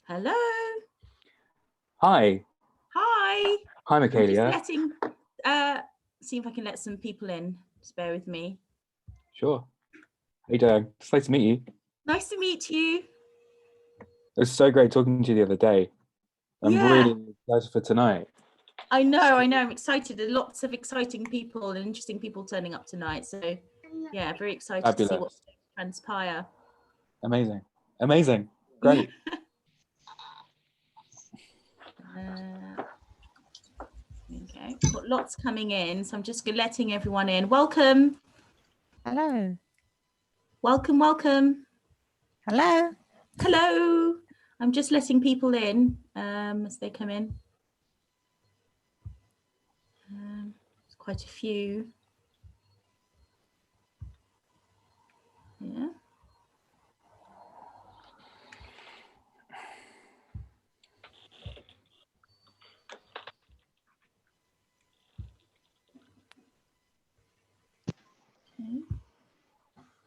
Hello. Hi. Hi. Hi, Michaelia. I'm just letting, see if I can let some people in. Just bear with me. Sure. How you doing? It's nice to meet you. Nice to meet you. It was so great talking to you the other day. I'm really excited for tonight. I know. I'm excited. There are lots of exciting people and interesting people turning up tonight. So yeah, very excited Fabulous. to see what's going to transpire. Amazing. Amazing. Great. Okay, got lots coming in, so I'm just letting everyone in. Welcome. Hello. Welcome, welcome. Hello. Hello. I'm just letting people in as they come in. There's quite a few. Yeah. Okay.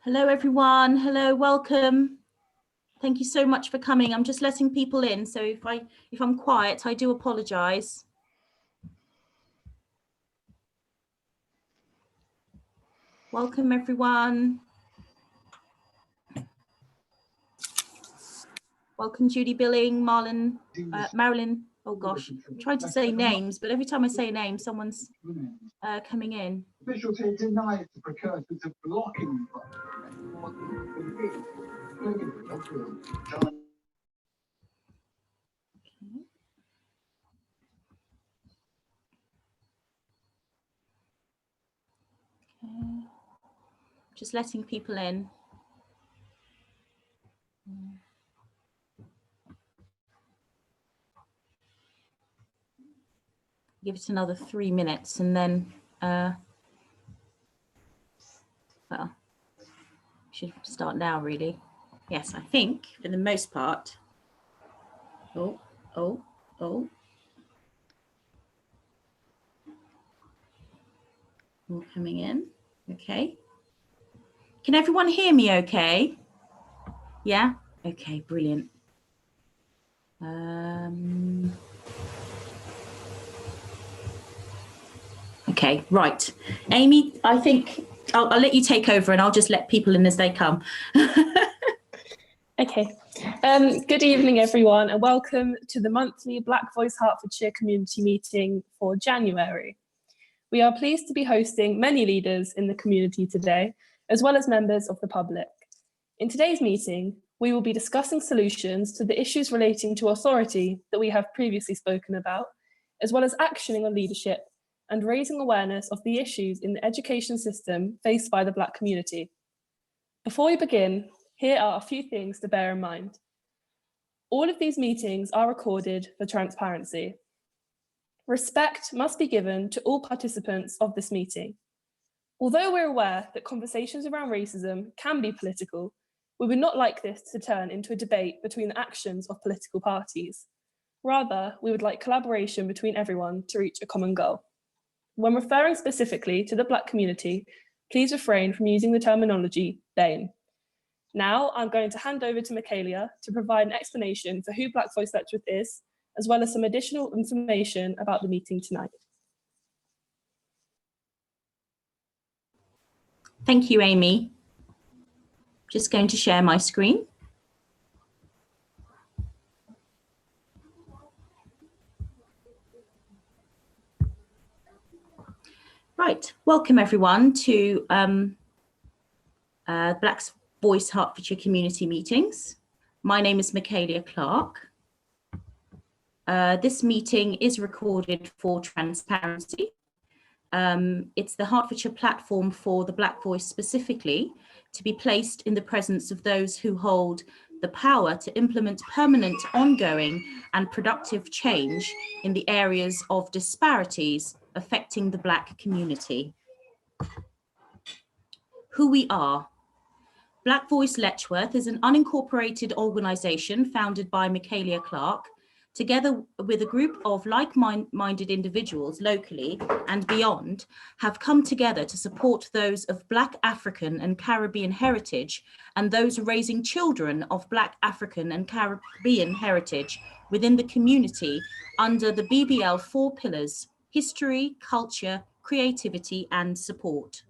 Hello, everyone. Hello, welcome. Thank you so much for coming. I'm just letting people in, so if I'm quiet, I do apologize. Welcome, everyone. Welcome, Judy Billing, Marlon, Marilyn. Oh gosh, I'm trying to say names, but every time I say a name, someone's coming in. Officials here denied the precursors of blocking. Okay. Just letting people in. Give it another 3 minutes and then, well, should start now, really. Yes, I think for the most part. Oh. All coming in. Okay. Can everyone hear me okay? Yeah? Okay, brilliant. Okay, right. Amy, I think I'll let you take over and I'll just let people in as they come. Okay. Good evening, everyone, and welcome to the monthly Black Voice Hertfordshire community meeting for January. We are pleased to be hosting many leaders in the community today, as well as members of the public. In today's meeting, we will be discussing solutions to the issues relating to authority that we have previously spoken about, as well as actioning on leadership and raising awareness of the issues in the education system faced by the Black community. Before we begin, here are a few things to bear in mind. All of these meetings are recorded for transparency. Respect must be given to all participants of this meeting. Although we're aware that conversations around racism can be political, we would not like this to turn into a debate between the actions of political parties. Rather, we would like collaboration between everyone to reach a common goal. When referring specifically to the Black community, please refrain from using the terminology "they." Now, I'm going to hand over to Michaelia to provide an explanation for who Black Voice Letchworth is, as well as some additional information about the meeting tonight. Thank you, Amy. Just going to share my screen. Right, welcome everyone to Black Voice Hertfordshire community meetings. My name is Michaelia Clark. This meeting is recorded for transparency. It's the Hertfordshire platform for the Black voice specifically to be placed in the presence of those who hold the power to implement permanent, ongoing and productive change in the areas of disparities affecting the Black community. Who we are. Black Voice Letchworth is an unincorporated organisation founded by Michaelia Clark together with a group of like-minded individuals locally and beyond, have come together to support those of Black African and Caribbean heritage and those raising children of Black African and Caribbean heritage within the community under the BBL 4 pillars: history, culture, creativity, and support.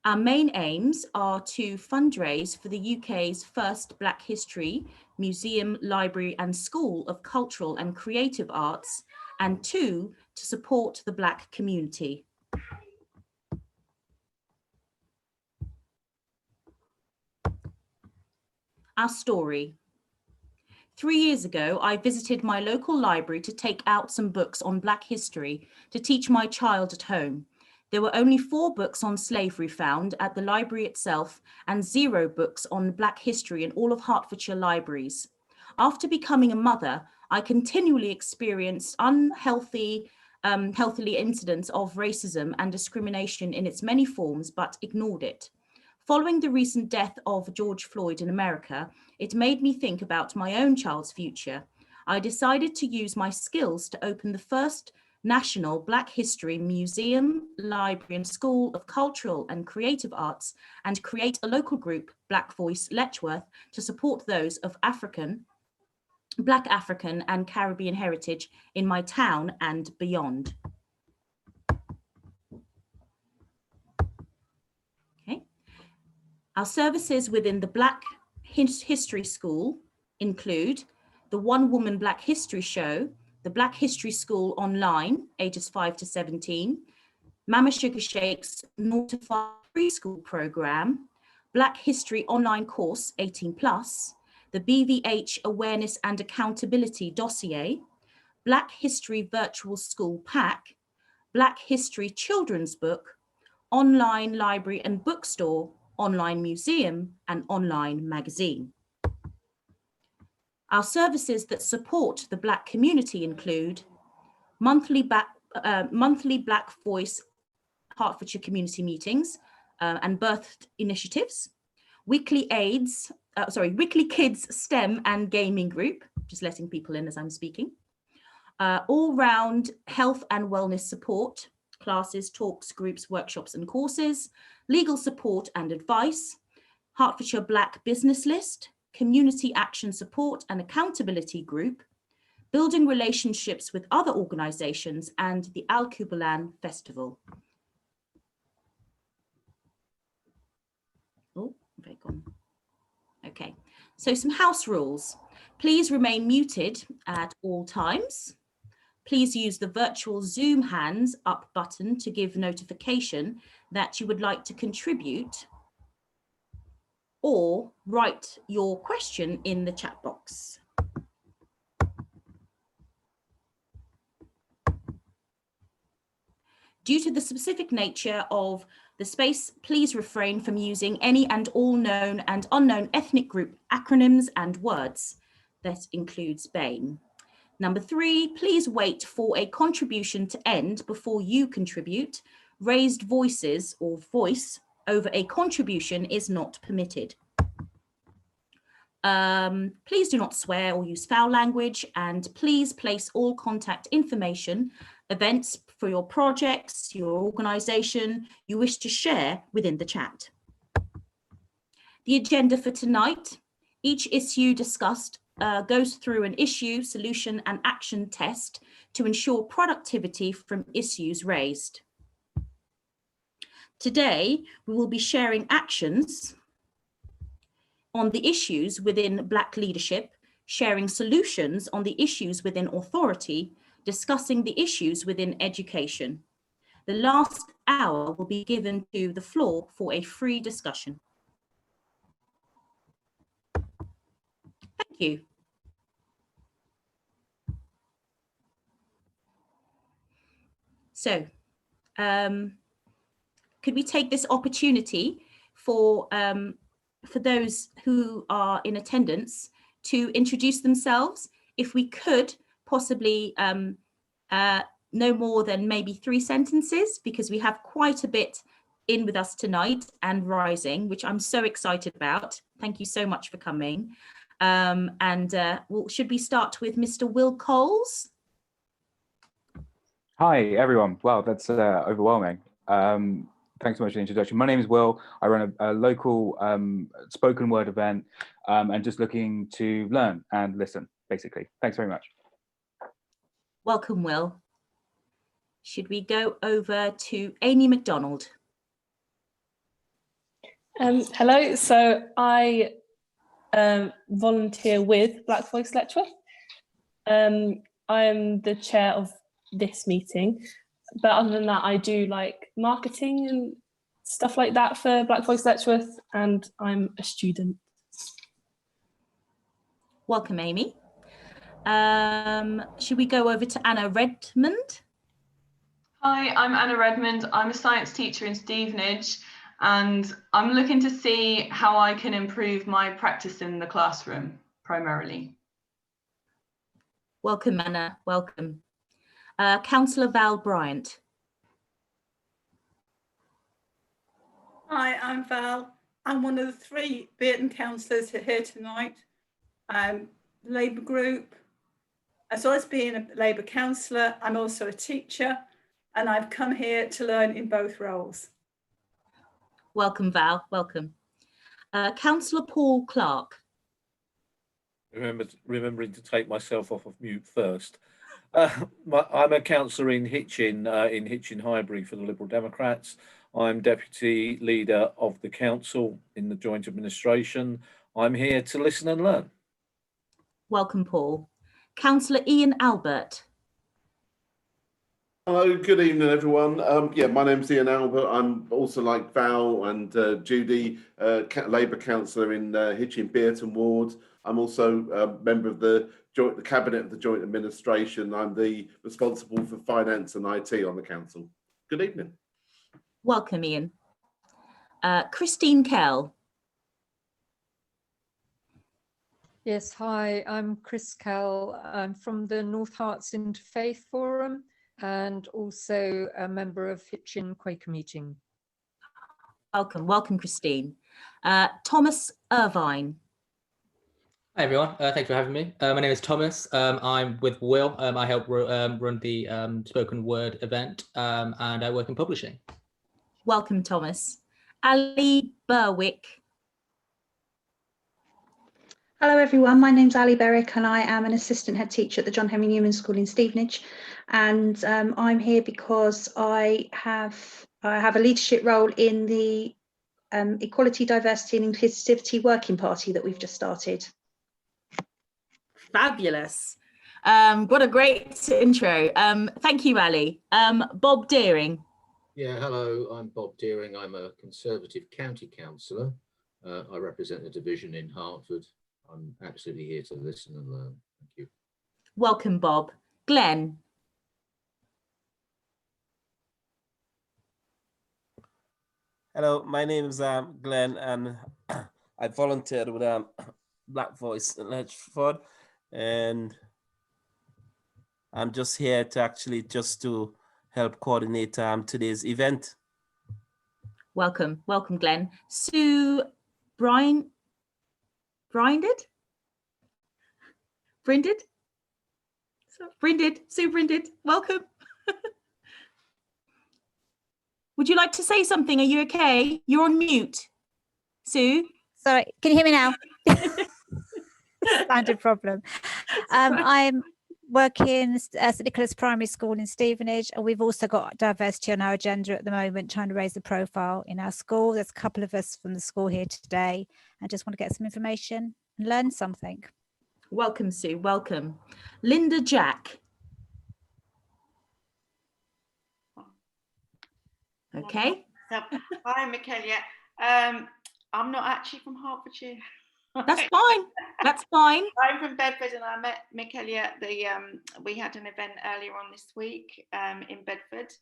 Our main aims are to fundraise for the UK's first Black History Museum, Library and School of Cultural and Creative Arts, and 2, to support the Black community. Our story. 3 years ago, I visited my local library to take out some books on Black history to teach my child at home. There were only 4 books on slavery found at the library itself and 0 books on Black history in all of Hertfordshire libraries. After becoming a mother, I continually experienced healthy incidents of racism and discrimination in its many forms, but ignored it. Following the recent death of George Floyd in America, it made me think about my own child's future. I decided to use my skills to open the first National Black History Museum, Library and School of Cultural and Creative Arts, and create a local group, Black Voice Letchworth, to support those of Black African and Caribbean heritage in my town and beyond. Okay. Our services within the Black History School include the one-woman Black History Show, the Black History School online, ages 5 to 17, Mama Sugar Shake's 0 to 5 preschool program, Black History online course 18+, the BVH Awareness and Accountability Dossier, Black History Virtual School Pack, Black History Children's Book, online library and bookstore, online museum, and online magazine. Our services that support the Black community include monthly Black Voice Hertfordshire community meetings and birthed initiatives, weekly kids STEM and gaming group, just letting people in as I'm speaking, all-round health and wellness support, classes, talks, groups, workshops and courses, legal support and advice, Hertfordshire Black Business List, community action support and accountability group, building relationships with other organisations, and the Al Kubalan Festival. Oh, very gone. Okay, so some house rules. Please remain muted at all times. Please use the virtual Zoom hands up button to give notification that you would like to contribute, or write your question in the chat box. Due to the specific nature of the space, please refrain from using any and all known and unknown ethnic group acronyms and words. That includes BAME. Number 3, please wait for a contribution to end before you contribute. Raised voices or voice over a contribution is not permitted. Please do not swear or use foul language, and please place all contact information, events for your projects, your organisation you wish to share within the chat. The agenda for tonight: each issue discussed goes through an issue, solution and action test to ensure productivity from issues raised. Today, we will be sharing actions on the issues within Black leadership, sharing solutions on the issues within authority, discussing the issues within education. The last hour will be given to the floor for a free discussion. Thank you. So, could we take this opportunity for those who are in attendance to introduce themselves? If we could possibly no more than maybe 3 sentences, because we have quite a bit in with us tonight and rising, which I'm so excited about. Thank you so much for coming. Should we start with Mr. Will Coles? Hi, everyone. Wow, that's overwhelming. Thanks so much for the introduction. My name is Will. I run a local spoken word event and just looking to learn and listen, basically. Thanks very much. Welcome, Will. Should we go over to Amy McDonald? Hello, so I volunteer with Black Voice Letchworth. I am the chair of this meeting, but other than that, I do like marketing and stuff like that for Black Voice Letchworth, and I'm a student. Welcome, Amy. Should we go over to Anna Redmond? Hi, I'm Anna Redmond. I'm a science teacher in Stevenage, and I'm looking to see how I can improve my practice in the classroom, primarily. Welcome, Anna. Welcome. Councillor Val Bryant. Hi, I'm Val. I'm one of the 3 Burton councillors here tonight. Labour group. As well as being a Labour councillor, I'm also a teacher, and I've come here to learn in both roles. Welcome, Val. Welcome. Councillor Paul Clark. Remembering to take myself off of mute first. I'm a councillor in Hitchin Highbury for the Liberal Democrats. I'm deputy leader of the council in the joint administration. I'm here to listen and learn. Welcome, Paul. Councillor Ian Albert. Hello, good evening, everyone. My name's Ian Albert. I'm also, like Val and Judy, Labour councillor in Hitchin Bearton Ward. I'm also a member of the cabinet of the joint administration. I'm the responsible for finance and IT on the council. Good evening. Welcome, Ian. Christine Kell. Yes, hi, I'm Chris Kell. I'm from the North Herts Interfaith Forum and also a member of Hitchin Quaker Meeting. Welcome, welcome, Christine. Thomas Irvine. Hi everyone, thanks for having me. My name is Thomas. I'm with Will. I help run the spoken word event and I work in publishing. Welcome, Thomas. Ali Berwick. Hello everyone, my name's Ali Berwick and I am an assistant head teacher at the John Henry Newman School in Stevenage, and I'm here because I have a leadership role in the Equality, Diversity and Inclusivity Working Party that we've just started. Fabulous. What a great intro. Thank you, Ali. Bob Deering. Yeah, hello, I'm Bob Deering. I'm a Conservative County Councillor. I represent the division in Hertford. I'm absolutely here to listen and learn. Thank you. Welcome, Bob. Glenn. Hello, my name is Glenn, and I volunteered with Black Voice in Letchford, and I'm just here to help coordinate today's event. Welcome, welcome, Glenn. Sue Brinded? Sue Brinded, welcome. Would you like to say something? Are you okay? You're on mute, Sue. Sorry, can you hear me now? Standard problem. I'm working at St Nicholas Primary School in Stevenage, and we've also got diversity on our agenda at the moment, trying to raise the profile in our school. There's a couple of us from the school here today and just want to get some information and learn something. Welcome, Sue, welcome. Linda Jack. Okay. Hi, Michaelia. I'm not actually from Hertfordshire. That's fine. That's fine. I'm from Bedford, and I met Michaelia at we had an event earlier on this week in Bedford,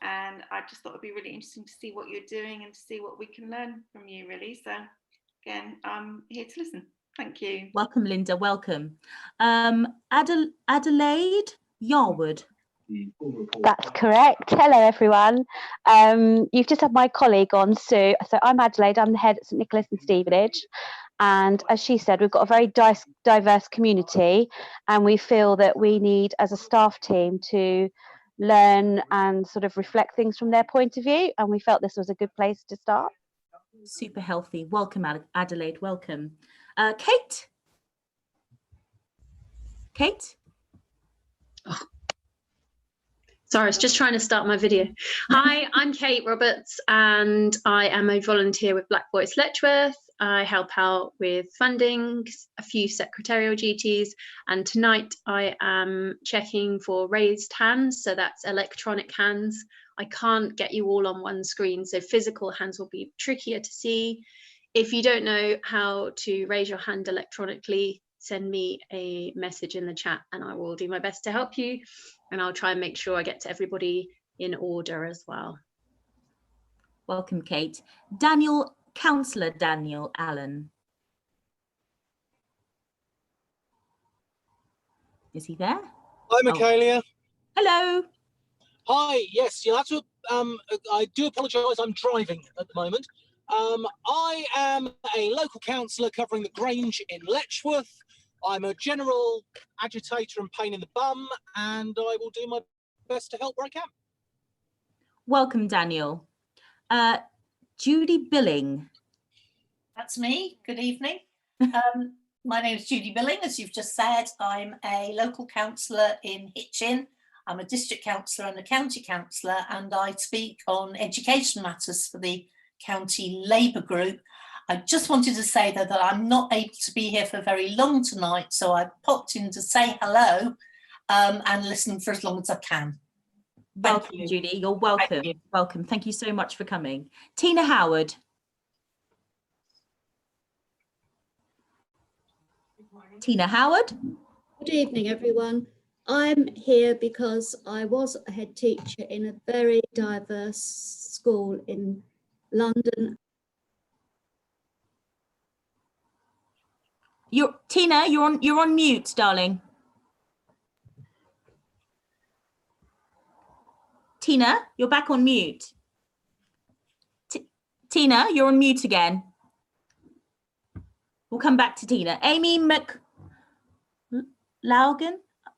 and I just thought it'd be really interesting to see what you're doing and to see what we can learn from you, really. So again, I'm here to listen. Thank you. Welcome, Linda. Welcome. Adelaide Yarwood. That's correct. Hello, everyone. You've just had my colleague on, Sue. So I'm Adelaide. I'm the head at St Nicholas in Stevenage. And as she said, we've got a very diverse community, and we feel that we need, as a staff team, to learn and sort of reflect things from their point of view. And we felt this was a good place to start. Super healthy. Welcome, Adelaide. Welcome. Kate? Kate? Oh. Sorry, I was just trying to start my video. Hi, I'm Kate Roberts, and I am a volunteer with Black Voice Letchworth. I help out with funding, a few secretarial duties, and tonight I am checking for raised hands, so that's electronic hands. I can't get you all on one screen, so physical hands will be trickier to see. If you don't know how to raise your hand electronically, send me a message in the chat and I will do my best to help you, and I'll try and make sure I get to everybody in order as well. Welcome, Kate. Councillor Daniel Allen. Is he there? Hi, Michaelia. Hello. Hi. Yes, you'll have to. I do apologise. I'm driving at the moment. I am a local councillor covering the Grange in Letchworth. I'm a general agitator and pain in the bum, and I will do my best to help where I can. Welcome, Daniel. Judy Billing. That's me. Good evening. My name is Judy Billing. As you've just said, I'm a local councillor in Hitchin. I'm a district councillor and a county councillor, and I speak on education matters for the county Labour group. I just wanted to say though that I'm not able to be here for very long tonight, so I popped in to say hello and listen for as long as I can. Welcome, Judy. You're welcome. Welcome. Thank you so much for coming. Tina Howard. Tina Howard. Good evening, everyone. I'm here because I was a head teacher in a very diverse school in London. Tina, you're on mute, darling. Tina, you're back on mute. Tina, you're on mute again. We'll come back to Tina. Amy McLaugan.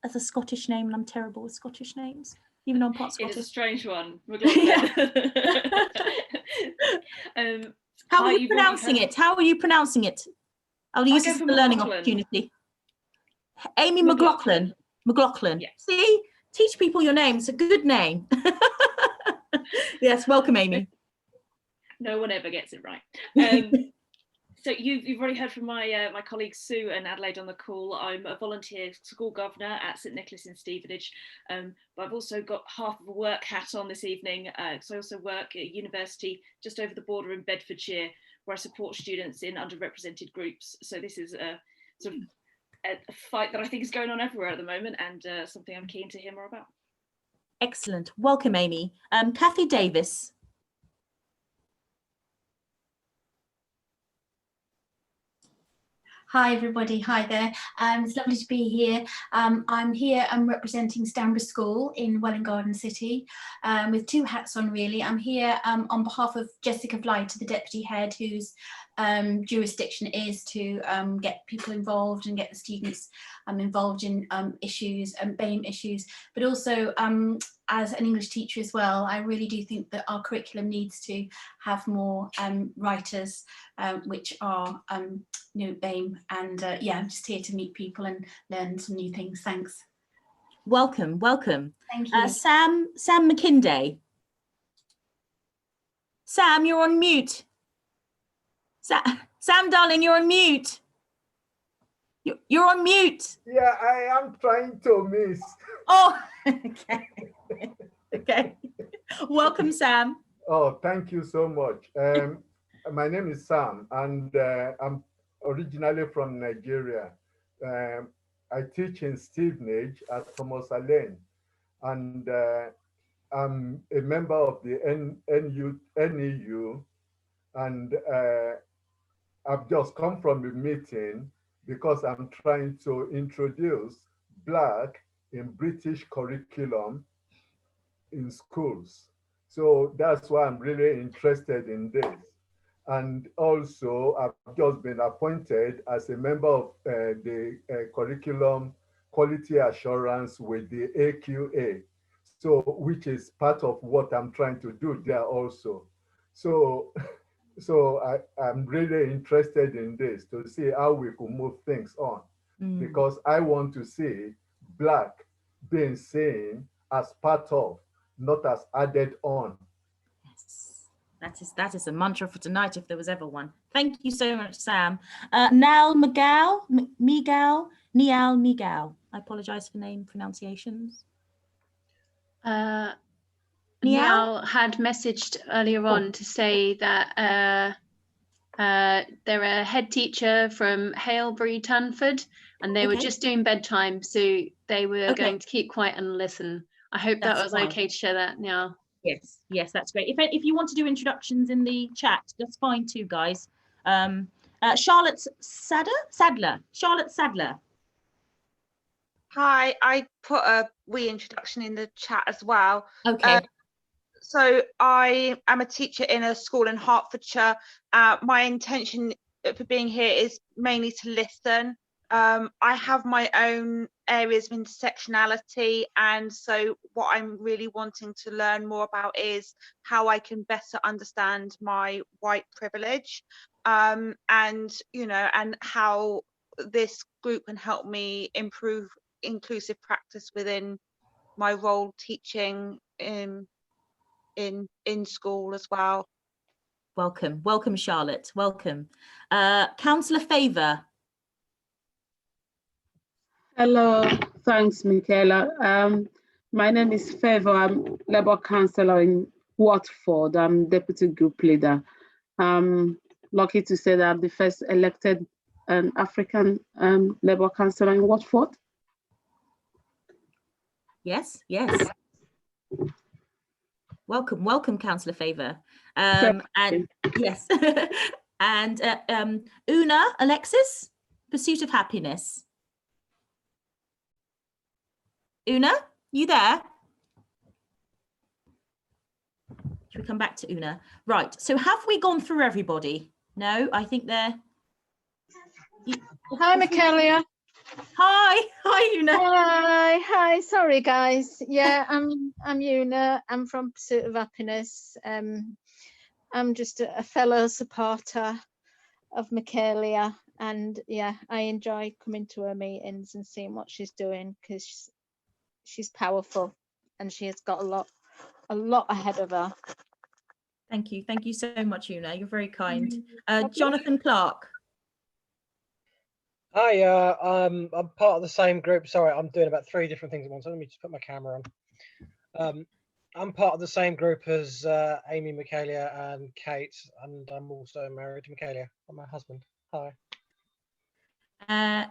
That's a Scottish name, and I'm terrible with Scottish names, even though I'm part Scottish. It's a strange one. How are you pronouncing it? How are you pronouncing it? I'll use this as a learning opportunity. Amy McLaughlin. McLaughlin. Yes. See, teach people your name. It's a good name. Yes, welcome, Amy. No one ever gets it right. So you've already heard from my my colleagues Sue and Adelaide on the call. I'm a volunteer school governor at St Nicholas in Stevenage, but I've also got half of a work hat on this evening. So I also work at a university just over the border in Bedfordshire, where I support students in underrepresented groups. So this is a sort of a fight that I think is going on everywhere at the moment, and something I'm keen to hear more about. Excellent. Welcome, Amy. Kathy Davis. Hi everybody, hi there. It's lovely to be here. I'm representing Stanborough School in Welwyn Garden City with two hats on really. I'm here on behalf of Jessica Blight, the Deputy Head, whose jurisdiction is to get people involved and get the students involved in issues and BAME issues, but also as an English teacher as well. I really do think that our curriculum needs to have more writers which are BAME, and yeah, I'm just here to meet people and learn some new things. Thanks. Welcome, welcome. Thank you. Sam McKinday. Sam, you're on mute. Sam, darling, you're on mute. You're on mute. Yeah, I am trying to miss. Oh, okay. Okay. Welcome, Sam. Oh, thank you so much. My name is Sam, and I'm originally from Nigeria. I teach in Stevenage at Thomas Allen, and I'm a member of the NEU, and I've just come from a meeting because I'm trying to introduce Black in British curriculum in schools. So that's why I'm really interested in this. And also, I've just been appointed as a member of the curriculum quality assurance with the AQA. So, which is part of what I'm trying to do there also. So, I'm really interested in this to see how we could move things on, because I want to see Black being seen as part of, not as added on. Yes, that is a mantra for tonight, if there was ever one. Thank you so much, Sam. Niall Miguel. I apologise for name pronunciations. Niall had messaged earlier on to say that they're a head teacher from Hailbury, Tanford, and they were just doing bedtime, so they were going to keep quiet and listen. I hope that was okay to share that now. Yes, that's great. If you want to do introductions in the chat, that's fine too, guys. Charlotte Sadler. Hi, I put a wee introduction in the chat as well. Okay. So I am a teacher in a school in Hertfordshire. My intention for being here is mainly to listen. I have my own areas of intersectionality, and so what I'm really wanting to learn more about is how I can better understand my white privilege, and how this group can help me improve inclusive practice within my role teaching in school as well. Welcome, Charlotte. Welcome. Councillor Favour. Hello, thanks, Michaela. My name is Favour. I'm Labour Councillor in Watford. I'm Deputy Group Leader. I'm lucky to say that I'm the first elected African Labour Councillor in Watford. Yes. Welcome, Councillor Favour. And yes, and Una Alexis, Pursuit of Happiness. Una, you there? Should we come back to Una? Right, so have we gone through everybody? No, I think they're... Hi, Michaela. Hi, Una. Hi. Sorry, guys. Yeah, I'm Una. I'm from Pursuit of Happiness. I'm just a fellow supporter of Michaela, and yeah, I enjoy coming to her meetings and seeing what she's doing, because she's powerful and she has got a lot ahead of her. Thank you so much, Una. You're very kind. Jonathan Clark. Hi, I'm part of the same group. Sorry, I'm doing about 3 different things at once. Let me just put my camera on. I'm part of the same group as Amy, Michaela, and Kate, and I'm also married to Michaela. I'm my husband. Hi.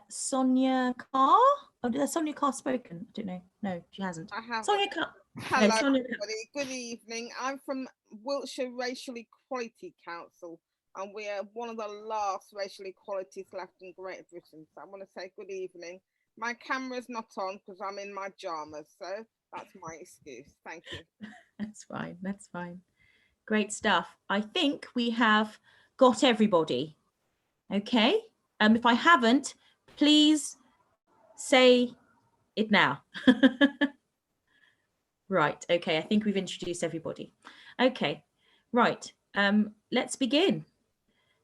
Sonia Carr. Oh, has Sonia Carr spoken? I don't know. No, she hasn't. I have. Sonia Carr. Hello, No, Sonia... everybody. Good evening. I'm from Wiltshire Racial Equality Council, and we are one of the last racial equalities left in Great Britain. So I want to say good evening. My camera's not on because I'm in my pajamas, so that's my excuse. Thank you. That's fine. Great stuff. I think we have got everybody. Okay. If I haven't, please say it now. Right. Okay. I think we've introduced everybody. Okay. Right. Let's begin.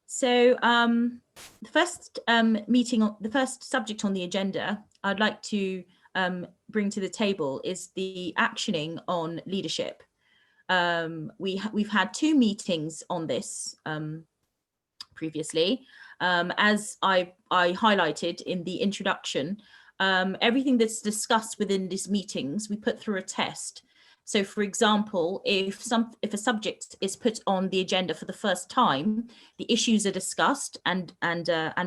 So the first the first subject on the agenda I'd like to bring to the table is the actioning on leadership. We've had 2 meetings on this previously. As I highlighted in the introduction, everything that's discussed within these meetings, we put through a test. So, for example, if a subject is put on the agenda for the first time, the issues are discussed and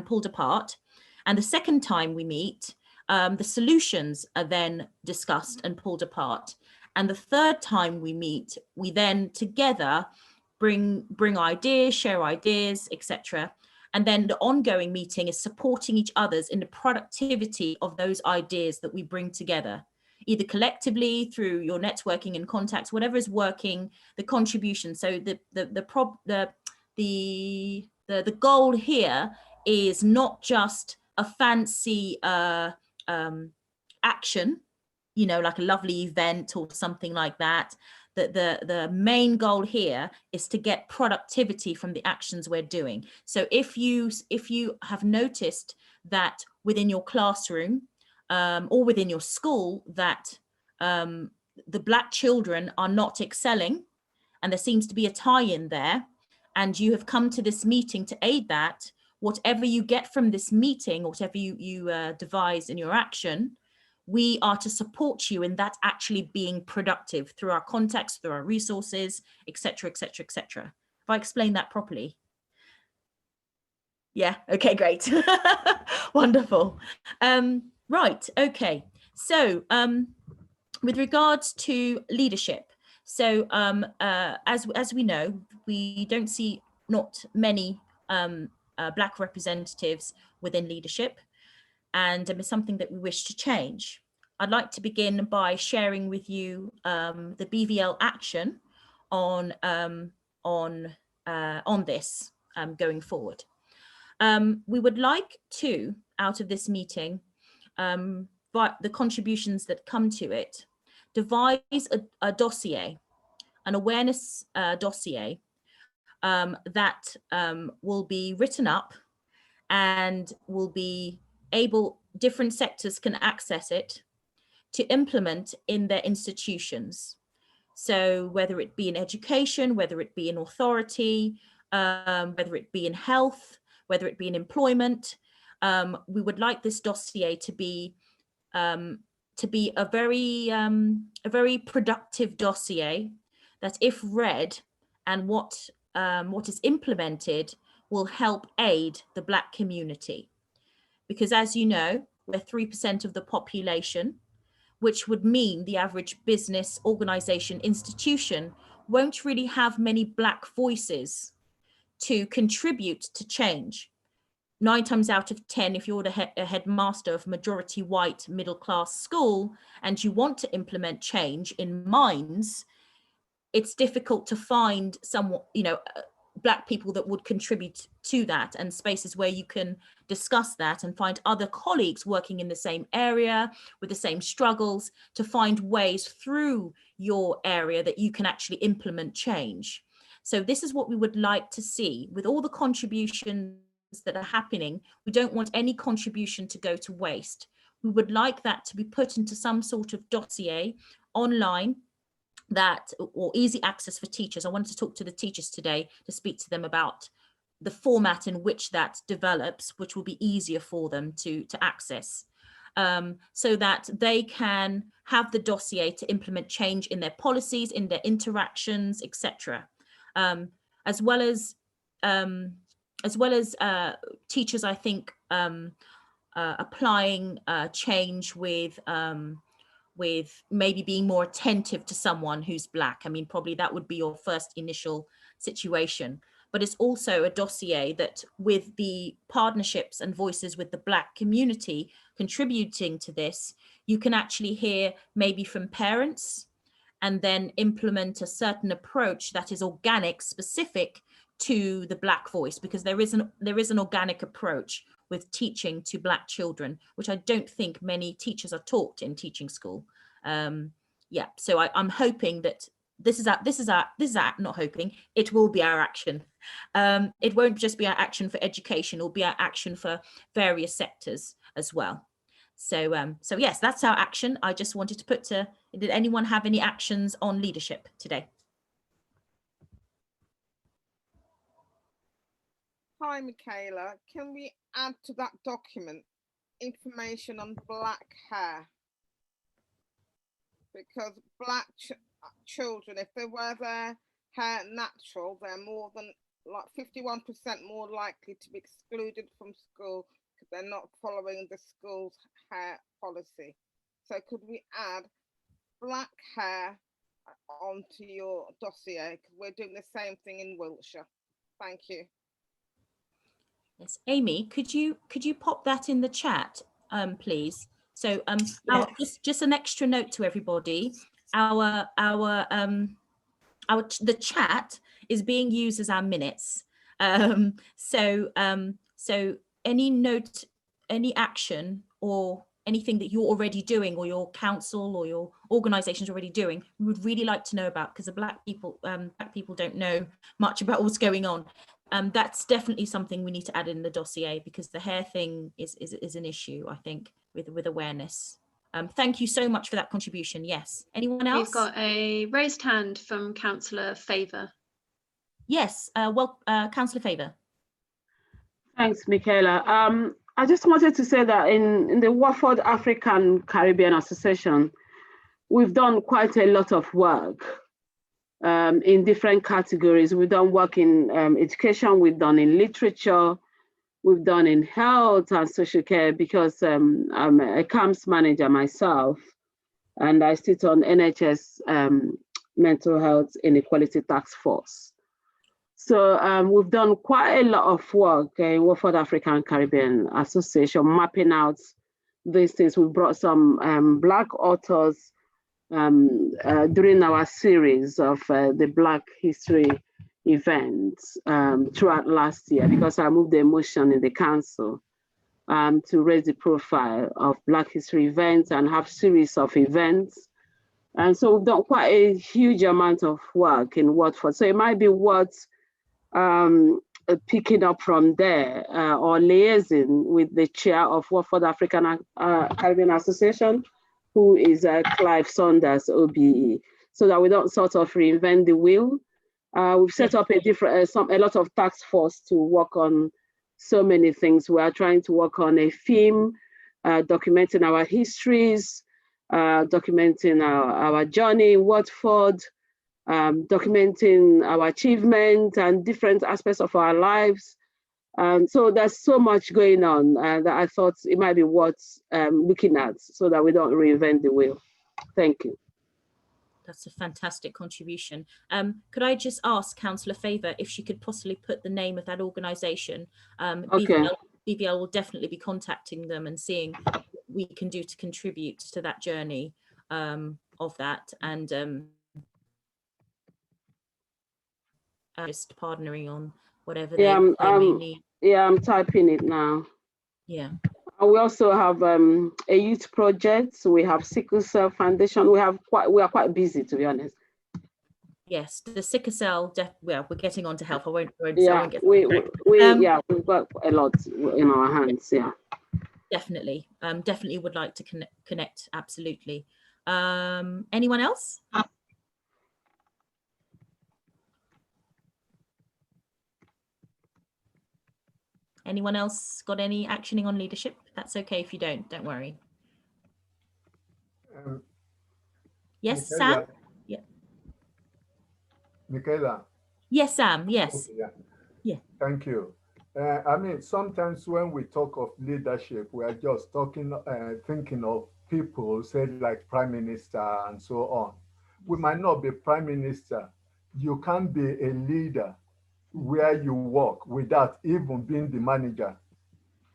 pulled apart. And the second time we meet, the solutions are then discussed and pulled apart. And the third time we meet, we then together bring ideas, share ideas, etc. And then the ongoing meeting is supporting each other's in the productivity of those ideas that we bring together, either collectively through your networking and contacts, whatever is working, the contribution. So the the goal here is not just a fancy action, you know, like a lovely event or something like that. The main goal here is to get productivity from the actions we're doing. So if you have noticed that within your classroom or within your school that the Black children are not excelling, and there seems to be a tie-in there, and you have come to this meeting to aid that, whatever you get from this meeting, whatever you devise in your action, we are to support you in that actually being productive through our contacts, through our resources, etc., etc., etc. Have I explained that properly? Yeah, okay, great. Wonderful. Right, okay. So with regards to leadership, so as we know, we don't see not many Black representatives within leadership, and it's something that we wish to change. I'd like to begin by sharing with you the BVL action on this going forward. We would like to, out of this meeting, but the contributions that come to it, devise a dossier, an awareness dossier that will be written up and will be able, different sectors can access it to implement in their institutions. So whether it be in education, whether it be in authority, whether it be in health, whether it be in employment, we would like this dossier to be a very productive dossier that, if read and what is implemented, will help aid the Black community. Because as you know, we're 3% of the population, which would mean the average business, organization, institution won't really have many Black voices to contribute to change. 9 times out of 10, if you're a headmaster of majority white middle class school and you want to implement change in minds, it's difficult to find someone, you know, Black people that would contribute to that, and spaces where you can discuss that and find other colleagues working in the same area with the same struggles to find ways through your area that you can actually implement change. So this is what we would like to see with all the contributions that are happening. We don't want any contribution to go to waste. We would like that to be put into some sort of dossier online, that, or easy access for teachers. I wanted to talk to the teachers today to speak to them about the format in which that develops, which will be easier for them to access, so that they can have the dossier to implement change in their policies, in their interactions, etc. As well as teachers, I think, applying change with maybe being more attentive to someone who's Black. I mean, probably that would be your first initial situation, but it's also a dossier that, with the partnerships and voices with the Black community contributing to this, you can actually hear maybe from parents and then implement a certain approach that is organic, specific to the Black voice, because there is an organic approach with teaching to Black children, which I don't think many teachers are taught in teaching school. Yeah, so I'm hoping that this is not hoping, it will be our action. It won't just be our action for education, it'll be our action for various sectors as well. So yes, that's our action. I just wanted to put to, did anyone have any actions on leadership today? Hi, Michaela. Can we add to that document information on Black hair? Because Black children, if they wear their hair natural, they're more than like 51% more likely to be excluded from school because they're not following the school's hair policy. So could we add Black hair onto your dossier? Because we're doing the same thing in Wiltshire. Thank you. Yes, Amy, could you pop that in the chat, please? So just an extra note to everybody. The chat is being used as our minutes, So any note, any action or anything that you're already doing, or your council or your organisation is already doing, we would really like to know about, because the black people don't know much about what's going on. That's definitely something we need to add in the dossier, because the hair thing is an issue, I think, with awareness. Thank you so much for that contribution. Yes. Anyone else? We've got a raised hand from Councillor Favour. Yes. Councillor Favour. Thanks, Michaela. I just wanted to say that in the Watford African Caribbean Association, we've done quite a lot of work in different categories. We've done work in education, we've done in literature, we've done in health and social care, because I'm a camps manager myself, and I sit on NHS Mental Health Inequality Task Force. So we've done quite a lot of work in Watford African Caribbean Association, mapping out these things. We brought some Black authors during our series of the Black History events throughout last year, because I moved the motion in the council to raise the profile of Black History events and have series of events. And so we've done quite a huge amount of work in Watford. So it might be worth picking up from there or liaising with the chair of Watford African Caribbean Association, who is Clive Saunders, OBE, so that we don't sort of reinvent the wheel. We've set up a lot of task force to work on so many things. We are trying to work on a theme, documenting our histories, documenting our journey in Watford, documenting our achievements and different aspects of our lives. So there's so much going on that I thought it might be worth looking at, so that we don't reinvent the wheel. Thank you. That's a fantastic contribution. Could I just ask Councillor Favour if she could possibly put the name of that organisation? Okay. BVL will definitely be contacting them and seeing what we can do to contribute to that journey of that, and just partnering on whatever they may need. Yeah, I'm typing it now. Yeah. And we also have a youth project. So we have Sickle Cell Foundation. We are quite busy, to be honest. Yes, the sickle cell. Well, we're getting on to health. I won't get we've got a lot in our hands. Yeah. Definitely. Definitely would like to connect. Absolutely. Anyone else? Anyone else got any actioning on leadership? That's okay if you don't worry. Yes, Michaela. Sam? Yeah. Michaela. Yes, Sam, yes. Okay, yeah. Thank you. I mean, sometimes when we talk of leadership, we are just thinking of people, say like Prime Minister and so on. We might not be Prime Minister. You can't be a leader where you work without even being the manager,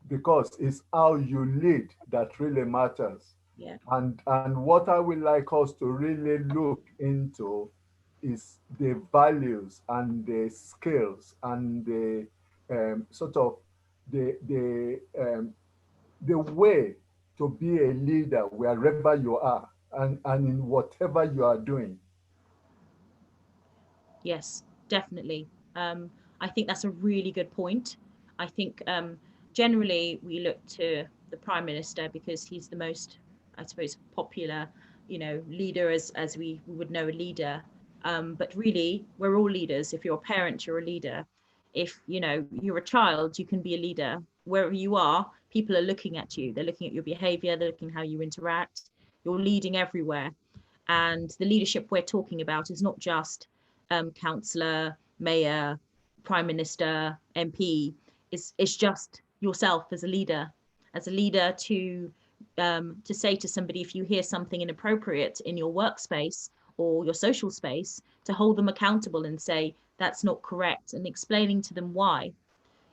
because it's how you lead that really matters. Yeah. And what I would like us to really look into is the values and the skills and the sort of the way to be a leader wherever you are and in whatever you are doing. Yes, definitely. I think that's a really good point. I think generally we look to the Prime Minister because he's the most, I suppose, popular, leader as we would know a leader. But really, we're all leaders. If you're a parent, you're a leader. If you're a child, you can be a leader. Wherever you are, people are looking at you. They're looking at your behavior. They're looking at how you interact. You're leading everywhere. And the leadership we're talking about is not just councillor, mayor, prime minister, MP. It's just yourself as a leader to say to somebody, if you hear something inappropriate in your workspace or your social space, to hold them accountable and say that's not correct, and explaining to them why.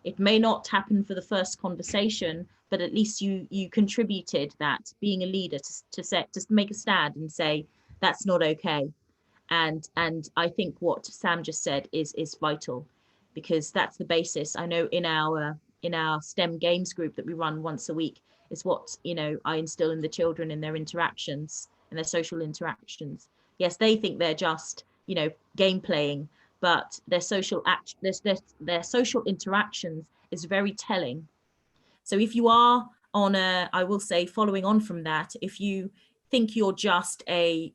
It may not happen for the first conversation, but at least you contributed that, being a leader, to make a stand and say that's not okay. And I think what Sam just said is vital. because that's the basis. I know in our STEM games group that we run once a week is what, you know, I instill in the children in their interactions, in their social interactions. Yes, they think they're just, you know, game playing, but their social their social interactions is very telling. So if you are on I will say, following on from that, if you think you're just a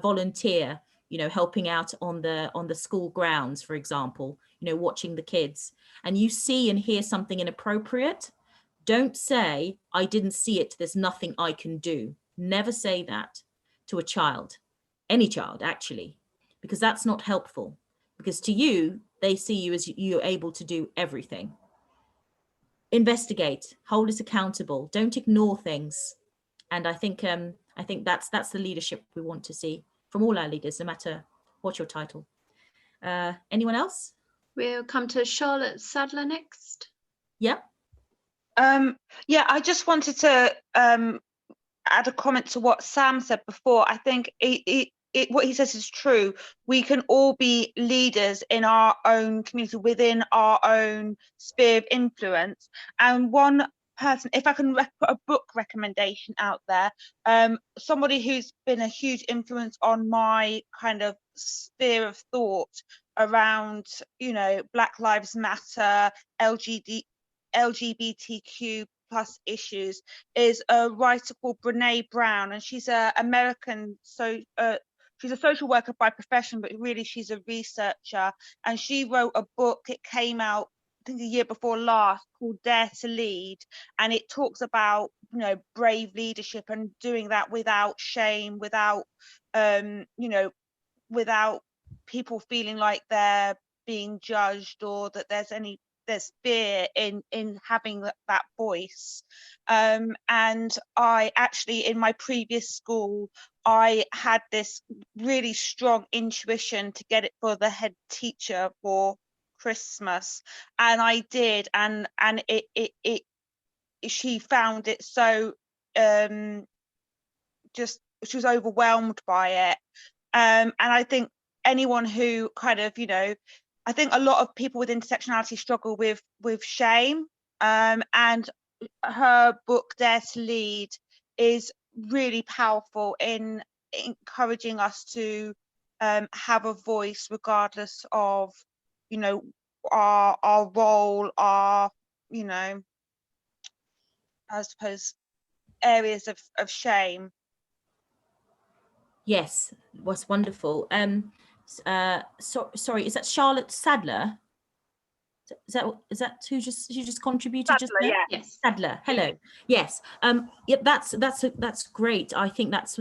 volunteer, you know, helping out on the school grounds, for example, you know, watching the kids, and you see and hear something inappropriate, don't say, I didn't see it, there's nothing I can do. Never say that to a child, any child actually, because that's not helpful, because to you, they see you as you're able to do everything. Investigate, hold us accountable, don't ignore things. And I think that's the leadership we want to see from all our leaders, no matter what your title. Anyone else? We'll come to Charlotte Sadler next. Yeah. Yeah, I just wanted to add a comment to what Sam said before. I think what he says is true. We can all be leaders in our own community, within our own sphere of influence. And one person, if I can put a book recommendation out there, somebody who's been a huge influence on my kind of sphere of thought around, you know, Black Lives Matter, LGBTQ plus issues, is a writer called Renee Brown, and she's an American, so she's a social worker by profession, but really she's a researcher, and she wrote a book. It came out, I think, the year before last, called Dare to Lead, and it talks about, you know, brave leadership and doing that without shame, without you know, without people feeling like they're being judged, or that there's fear in having that voice. And I actually, in my previous school, I had this really strong intuition to get it for the head teacher for Christmas, and I did, and she found it so just, she was overwhelmed by it. And I think anyone who kind of, you know, I think a lot of people with intersectionality struggle with shame, and her book Dare to Lead is really powerful in encouraging us to have a voice regardless of, you know, our role, our, you know, I suppose, areas of shame. Yes, was wonderful. Sorry, is that Charlotte Sadler? Is that who just contributed? Sadler, just there? yeah. Yes. Sadler. Hello. Yes. Yeah, that's great. I think that's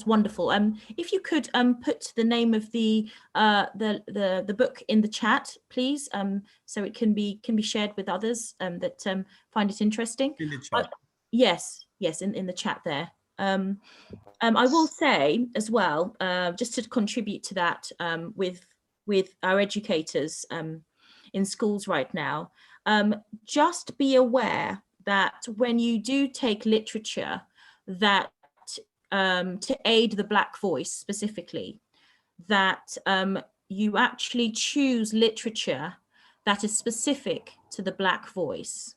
wonderful. If you could put the name of the book in the chat, please, so it can be shared with others that find it interesting. In the chat. Yes, in the chat there. I will say as well, just to contribute to that, with our educators in schools right now, just be aware that when you do take literature that to aid the Black voice specifically, that you actually choose literature that is specific to the Black voice.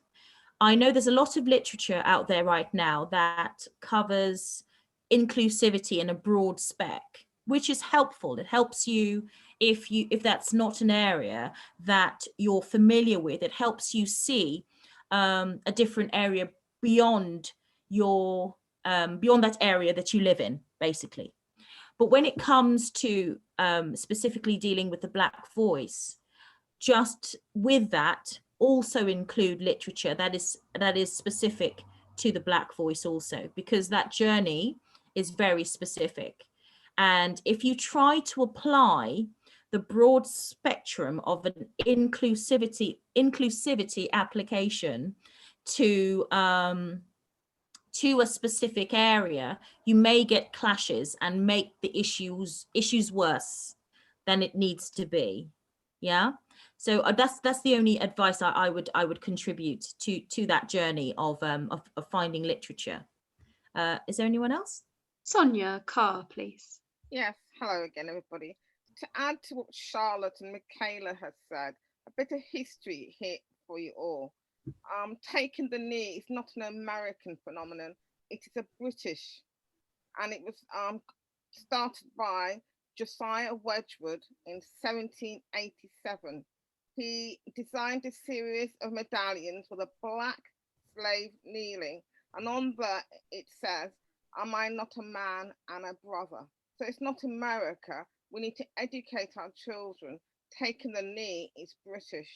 I know there's a lot of literature out there right now that covers inclusivity in a broad spec, which is helpful. It helps you if that's not an area that you're familiar with. It helps you see a different area beyond your beyond that area that you live in, basically. But when it comes to specifically dealing with the Black voice, just with that, also include literature that is specific to the Black voice also, because that journey is very specific. And if you try to apply the broad spectrum of an inclusivity application to a specific area, you may get clashes and make the issues worse than it needs to be. Yeah. So that's the only advice I would contribute to that journey of finding literature. Is there anyone else? Sonia Carr, please. Yes, hello again, everybody. To add to what Charlotte and Michaela has said, A bit of history here for you all. Taking the knee is not an American phenomenon, it is a British, and it was started by Josiah Wedgwood in 1787. He designed a series of medallions with a black slave kneeling, and on there it says, "Am I not a man and a brother?" So it's not America. We need to educate our children. Taking the knee is British.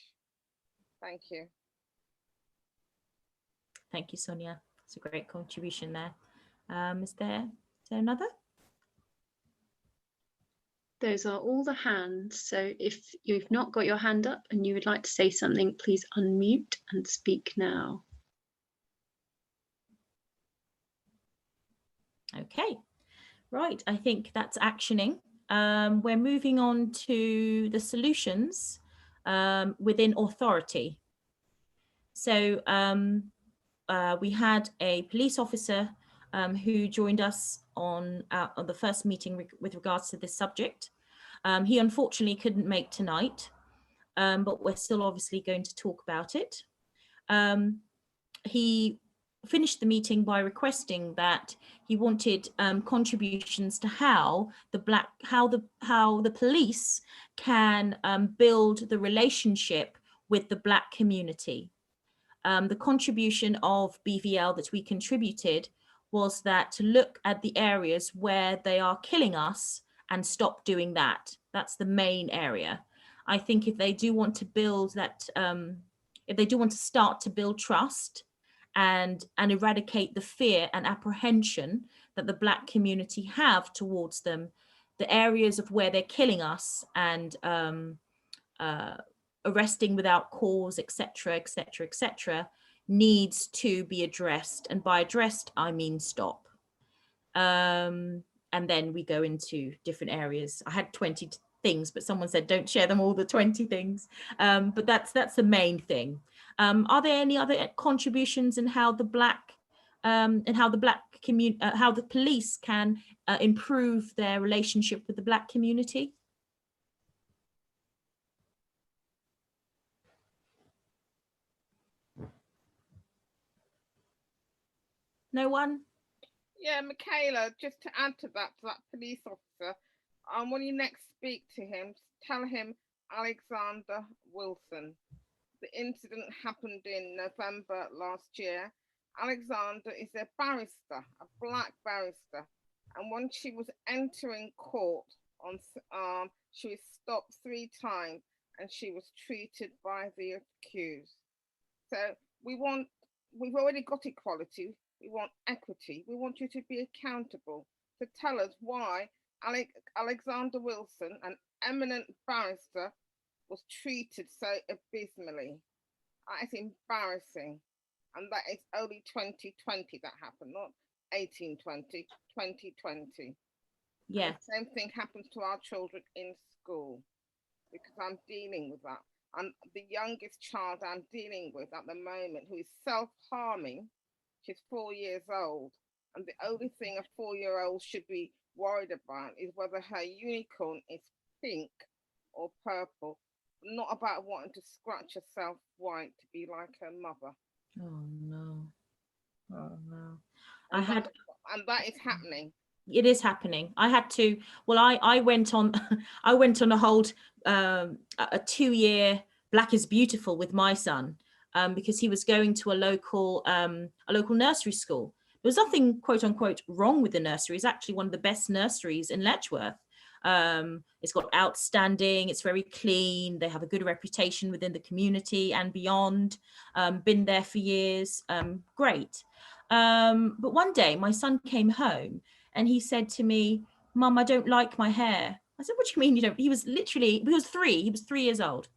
Thank you. Thank you, Sonia. It's a great contribution there. Is there another? Those are all the hands. So if you've not got your hand up and you would like to say something, please unmute and speak now. Okay, right. I think that's actioning. We're moving on to the solutions within authority. So we had a police officer who joined us on the first meeting with regards to this subject. He unfortunately couldn't make tonight, but we're still obviously going to talk about it. He finished the meeting by requesting that he wanted contributions to how the police can build the relationship with the Black community. The contribution of BVL that we contributed was that to look at the areas where they are killing us and stop doing that. That's the main area. I think if they do want to build that, if they do want to start to build trust and eradicate the fear and apprehension that the Black community have towards them, the areas of where they're killing us and arresting without cause, etc., etc., etc., needs to be addressed. And by addressed, I mean stop. And then we go into different areas. I had 20 things, but someone said don't share them all, the 20 things. But that's the main thing. Are there any other contributions in how the Black community, how the police can improve their relationship with the Black community? No one? Yeah, Michaela, just to add to that police officer, when you next speak to him, tell him Alexander Wilson. The incident happened in November last year. Alexander is a barrister, a Black barrister. And when she was entering court, she was stopped 3 times and she was treated by the accused. So we've already got equality. We want equity. We want you to be accountable. To tell us why Alexander Wilson, an eminent barrister, was treated so abysmally. That is embarrassing. And that is only 2020 that happened, not 1820, 2020. Yeah. And the same thing happens to our children in school, because I'm dealing with that. And the youngest child I'm dealing with at the moment, who is self-harming, she's 4 years old, and the only thing a 4-year-old should be worried about is whether her unicorn is pink or purple, not about wanting to scratch herself white to be like her mother. Oh no. Oh no. And that is happening. It is happening. I had to, well, I went on I went on a hold a 2-year Black is Beautiful with my son. Because he was going to a local nursery school. There was nothing, quote unquote, wrong with the nursery. It's actually one of the best nurseries in Letchworth. It's got outstanding, it's very clean. They have a good reputation within the community and beyond. Been there for years, great. But one day my son came home and he said to me, "Mum, I don't like my hair." I said, "What do you mean you don't?" He was 3, he was 3 years old.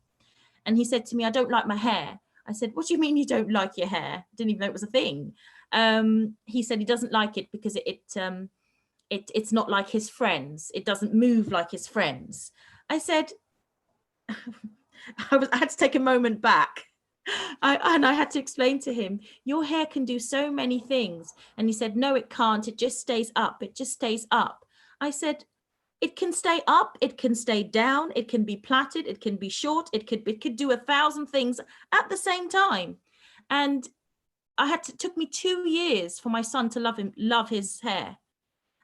And he said to me, "I don't like my hair." I said, "What do you mean you don't like your hair?" Didn't even know it was a thing. He said he doesn't like it because it's not like his friends. It doesn't move like his friends. I said, I had to take a moment back. And I had to explain to him, your hair can do so many things. And he said, "No, it can't. It just stays up. It just stays up." I said, It can stay up, it can stay down, it can be plaited, it can be short, it could do 1,000 things at the same time. And it took me 2 years for my son to love his hair.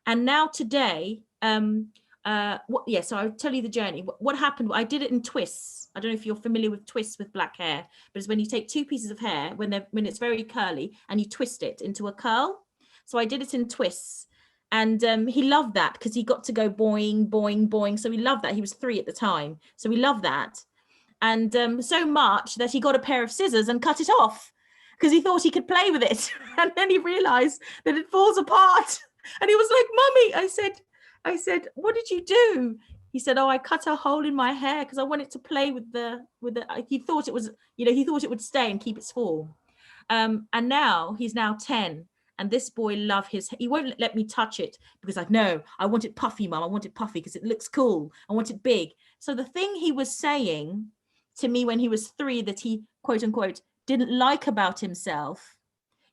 And now today, so I'll tell you the journey. What happened, I did it in twists. I don't know if you're familiar with twists with black hair, but it's when you take 2 pieces of hair, when it's very curly, and you twist it into a curl. So I did it in twists. And he loved that because he got to go boing, boing, boing. So he loved that. He was 3 at the time. So he loved that. And so much that he got a pair of scissors and cut it off because he thought he could play with it. And then he realized that it falls apart. And he was like, Mummy, I said, what did you do? He said, oh, I cut a hole in my hair because I wanted to play with the, he thought it was, he thought it would stay and keep its form. And now he's now 10. And this boy he won't let me touch it because I want it puffy, Mum. I want it puffy because it looks cool. I want it big. So the thing he was saying to me when he was 3 that he, quote unquote, didn't like about himself,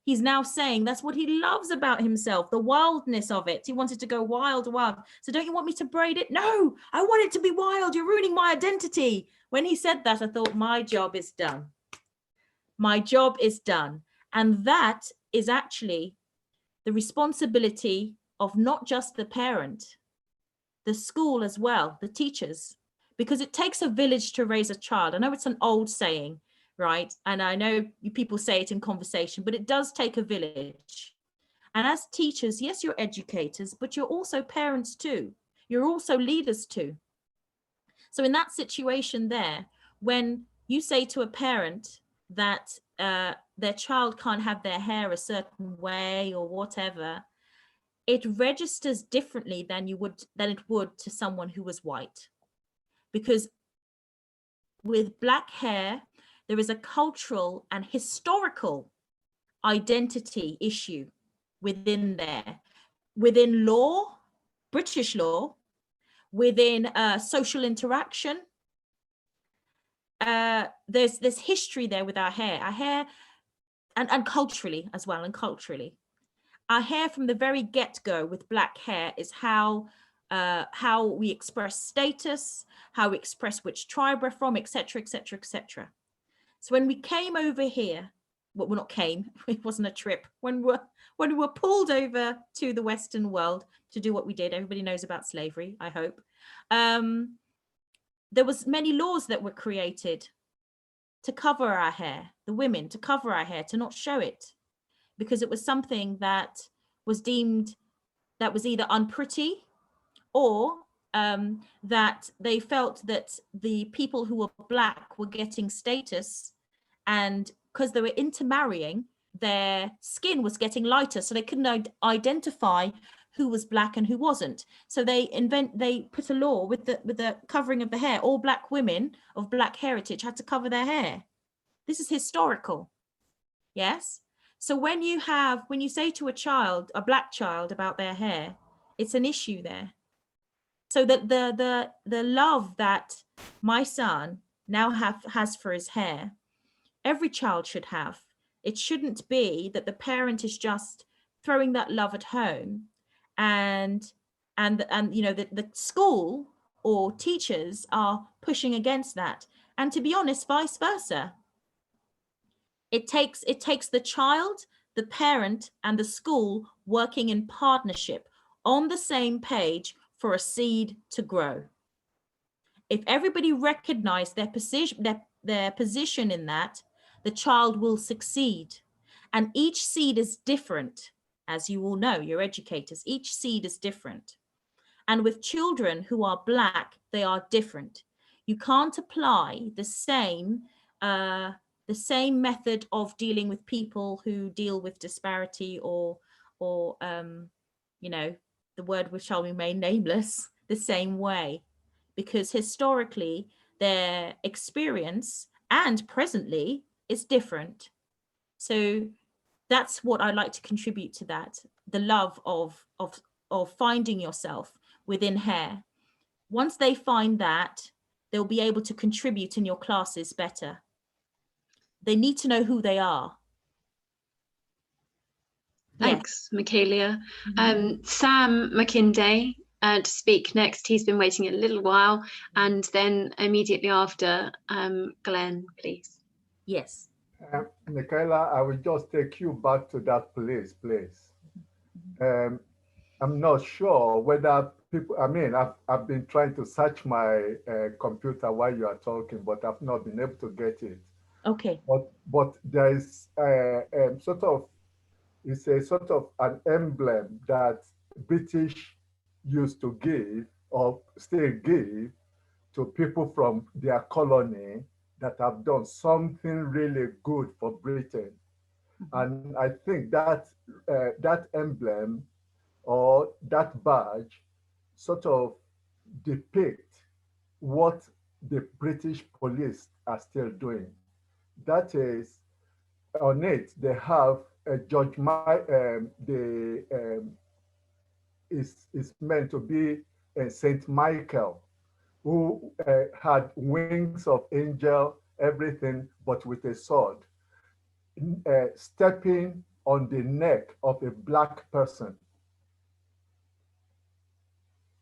he's now saying that's what he loves about himself, the wildness of it. He wanted to go wild. So don't you want me to braid it? No, I want it to be wild. You're ruining my identity. When he said that, I thought, my job is done. My job is done. And that is actually the responsibility of not just the parent, the school as well, the teachers, because it takes a village to raise a child. I know it's an old saying, right? And I know people say it in conversation, but it does take a village. And as teachers, yes, you're educators, but you're also parents too. You're also leaders too. So in that situation there, when you say to a parent that their child can't have their hair a certain way or whatever, it registers differently than it would to someone who was white. Because with black hair, there is a cultural and historical identity issue within there, within law, British law, within social interaction. There's history there with our hair, and culturally as well, and culturally. Our hair from the very get-go with black hair is how we express status, how we express which tribe we're from, etc., etc., etc. So when we came over here, well, we not came, it wasn't a trip. When we were pulled over to the Western world to do what we did, everybody knows about slavery, I hope. There was many laws that were created to cover our hair, the women, to cover our hair, to not show it, because it was something that was deemed that was either unpretty or that they felt that the people who were black were getting status, and because they were intermarrying, their skin was getting lighter, so they couldn't identify who was black and who wasn't. So they put a law with the covering of the hair. All black women of black heritage had to cover their hair. This is historical. Yes. So when you say to a black child about their hair, it's an issue there. So that the love that my son now has for his hair, every child should have. It shouldn't be that the parent is just throwing that love at home, and the school or teachers are pushing against that. And to be honest, vice versa. It takes the child, the parent, and the school working in partnership on the same page for a seed to grow. If everybody recognizes their position in that, the child will succeed. And each seed is different. As you all know, you're educators, each seed is different. And with children who are black, they are different. You can't apply the same method of dealing with people who deal with disparity or the word which shall remain nameless, the same way, because historically their experience and presently is different. So that's what I like to contribute to that, the love of finding yourself within hair. Once they find that, they'll be able to contribute in your classes better. They need to know who they are. Thanks, Michaelia. Sam McKinday, to speak next. He's been waiting a little while, and then immediately after, Glenn, please. Yes. Michaela, I will just take you back to that place, please. I'm not sure whether people, I mean, I've been trying to search my computer while you are talking, but I've not been able to get it. Okay. But there is sort of, it's a sort of an emblem that British used to give or still give to people from their colony that have done something really good for Britain. And I think that that emblem or that badge sort of depict what the British police are still doing. That is, on it, they have a George, is meant to be a Saint Michael, who had wings of angel, everything, but with a sword, stepping on the neck of a black person.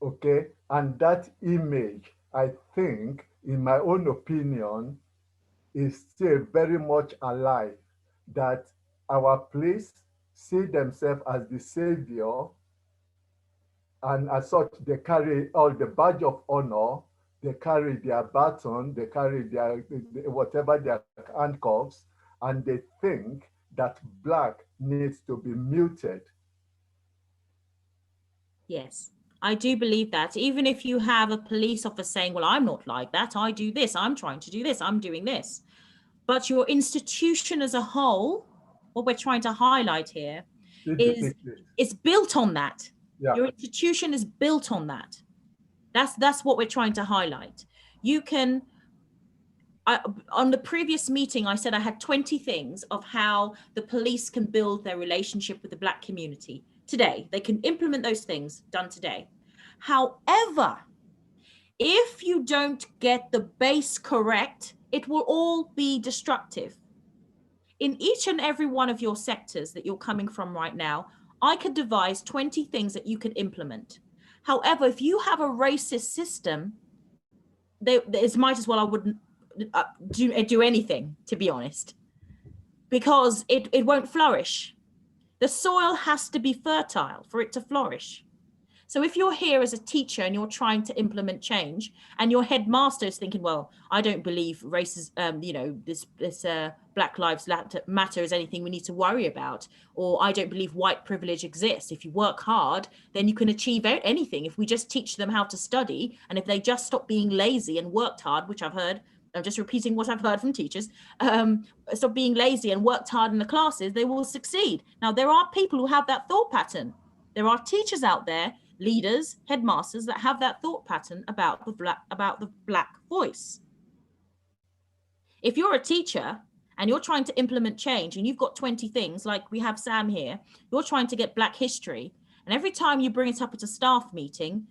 Okay, and that image, I think, in my own opinion, is still very much alive, that our police see themselves as the savior, and as such, they carry all the badge of honor, they carry their baton, they carry their, whatever their handcuffs, and they think that black needs to be muted. Yes, I do believe that. Even if you have a police officer saying, well, I'm not like that, I do this, I'm trying to do this, I'm doing this. But your institution as a whole, what we're trying to highlight here is built on that. Yeah. Your institution is built on that. That's what we're trying to highlight. You can, on the previous meeting, I said I had 20 things of how the police can build their relationship with the black community. Today, they can implement those things done today. However, if you don't get the base correct, it will all be destructive. In each and every one of your sectors that you're coming from right now, I could devise 20 things that you could implement. However, if you have a racist system, it might as well I wouldn't do anything, to be honest, because it won't flourish. The soil has to be fertile for it to flourish. So if you're here as a teacher and you're trying to implement change, and your headmaster is thinking, well, I don't believe races, this Black Lives Matter is anything we need to worry about, or I don't believe white privilege exists. If you work hard, then you can achieve anything. If we just teach them how to study, and if they just stop being lazy and worked hard, which I've heard, I'm just repeating what I've heard from teachers, stop being lazy and worked hard in the classes, they will succeed. Now, there are people who have that thought pattern. There are teachers out there, leaders, headmasters that have that thought pattern about the black voice. If you're a teacher and you're trying to implement change and you've got 20 things, like we have Sam here, you're trying to get black history, and every time you bring it up at a staff meeting,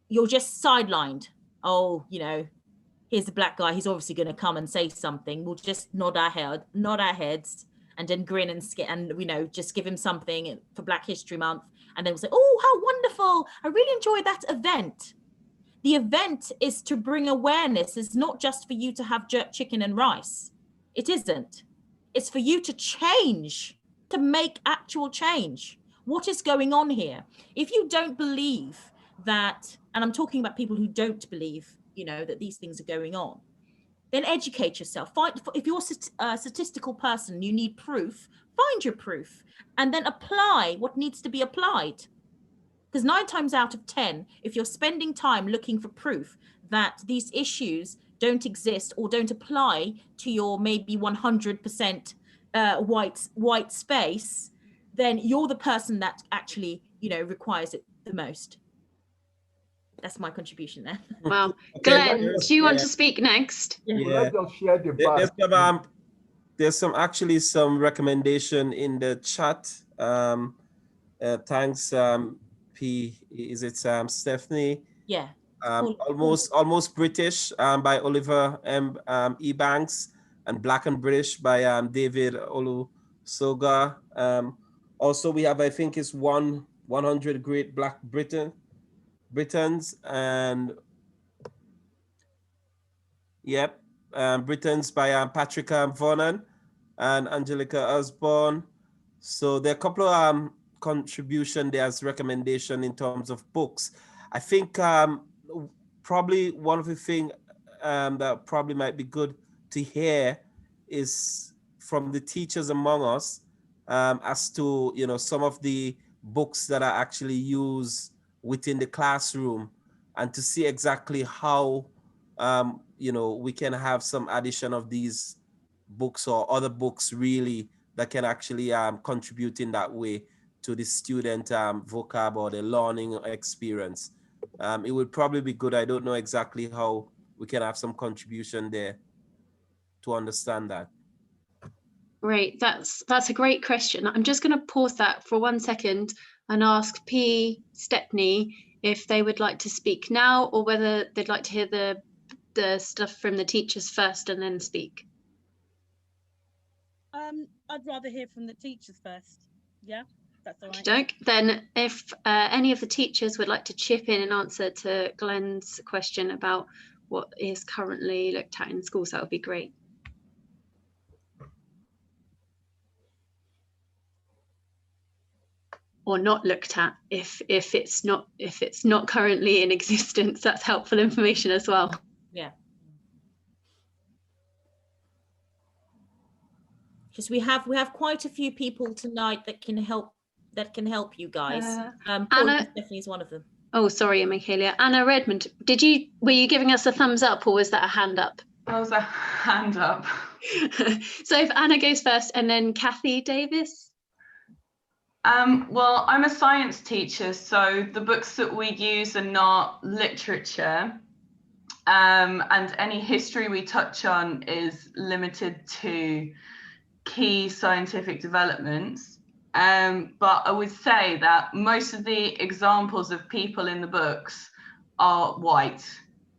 you're just sidelined. Oh, here's the black guy, he's obviously going to come and say something. We'll just nod our heads and then grin and just give him something for Black History Month. And then we'll say, oh, how wonderful. I really enjoyed that event. The event is to bring awareness. It's not just for you to have jerk chicken and rice. It isn't. It's for you to change, to make actual change. What is going on here? If you don't believe that, and I'm talking about people who don't believe, that these things are going on, then educate yourself. If you're a statistical person, you need proof, find your proof, and then apply what needs to be applied. Because 9 times out of 10, if you're spending time looking for proof that these issues don't exist or don't apply to your maybe 100% white space, then you're the person that actually, requires it the most. That's my contribution there. Wow. Glenn, do you want to speak next? Yeah. There's actually some recommendation in the chat. Thanks, P. Is it Stephanie? Yeah. Almost British by Oliver E. Banks, and Black and British by David Olusoga. Also, we have, I think it's 100 Great Black Britain Britons and Britons by Patricia Vernon and Angelica Osborne. So there are a couple of contribution there as recommendation in terms of books. I think probably one of the things that probably might be good to hear is from the teachers among us as to, you know, some of the books that are actually used within the classroom, and to see exactly how you know, we can have some addition of these books or other books really that can actually contribute in that way to the student vocab or the learning experience. It would probably be good. I don't know exactly how we can have some contribution there to understand that. Great, that's a great question. I'm just going to pause that for 1 second and ask P. Stepney if they would like to speak now, or whether they'd like to hear the stuff from the teachers first and then speak. I'd rather hear from the teachers first. Yeah, that's all right. Okey-doke. Then if any of the teachers would like to chip in and answer to Glenn's question about what is currently looked at in schools, that would be great. Or not looked at, if it's not currently in existence, that's helpful information as well. Yeah. Because we have quite a few people tonight that can help you guys. Anna Stephanie is one of them. Oh, sorry, Michaelia. Anna Redmond, were you giving us a thumbs up, or was that a hand up? That was a hand up. So if Anna goes first, and then Kathy Davis. Well, I'm a science teacher, so the books that we use are not literature, and any history we touch on is limited to key scientific developments. But I would say that most of the examples of people in the books are white.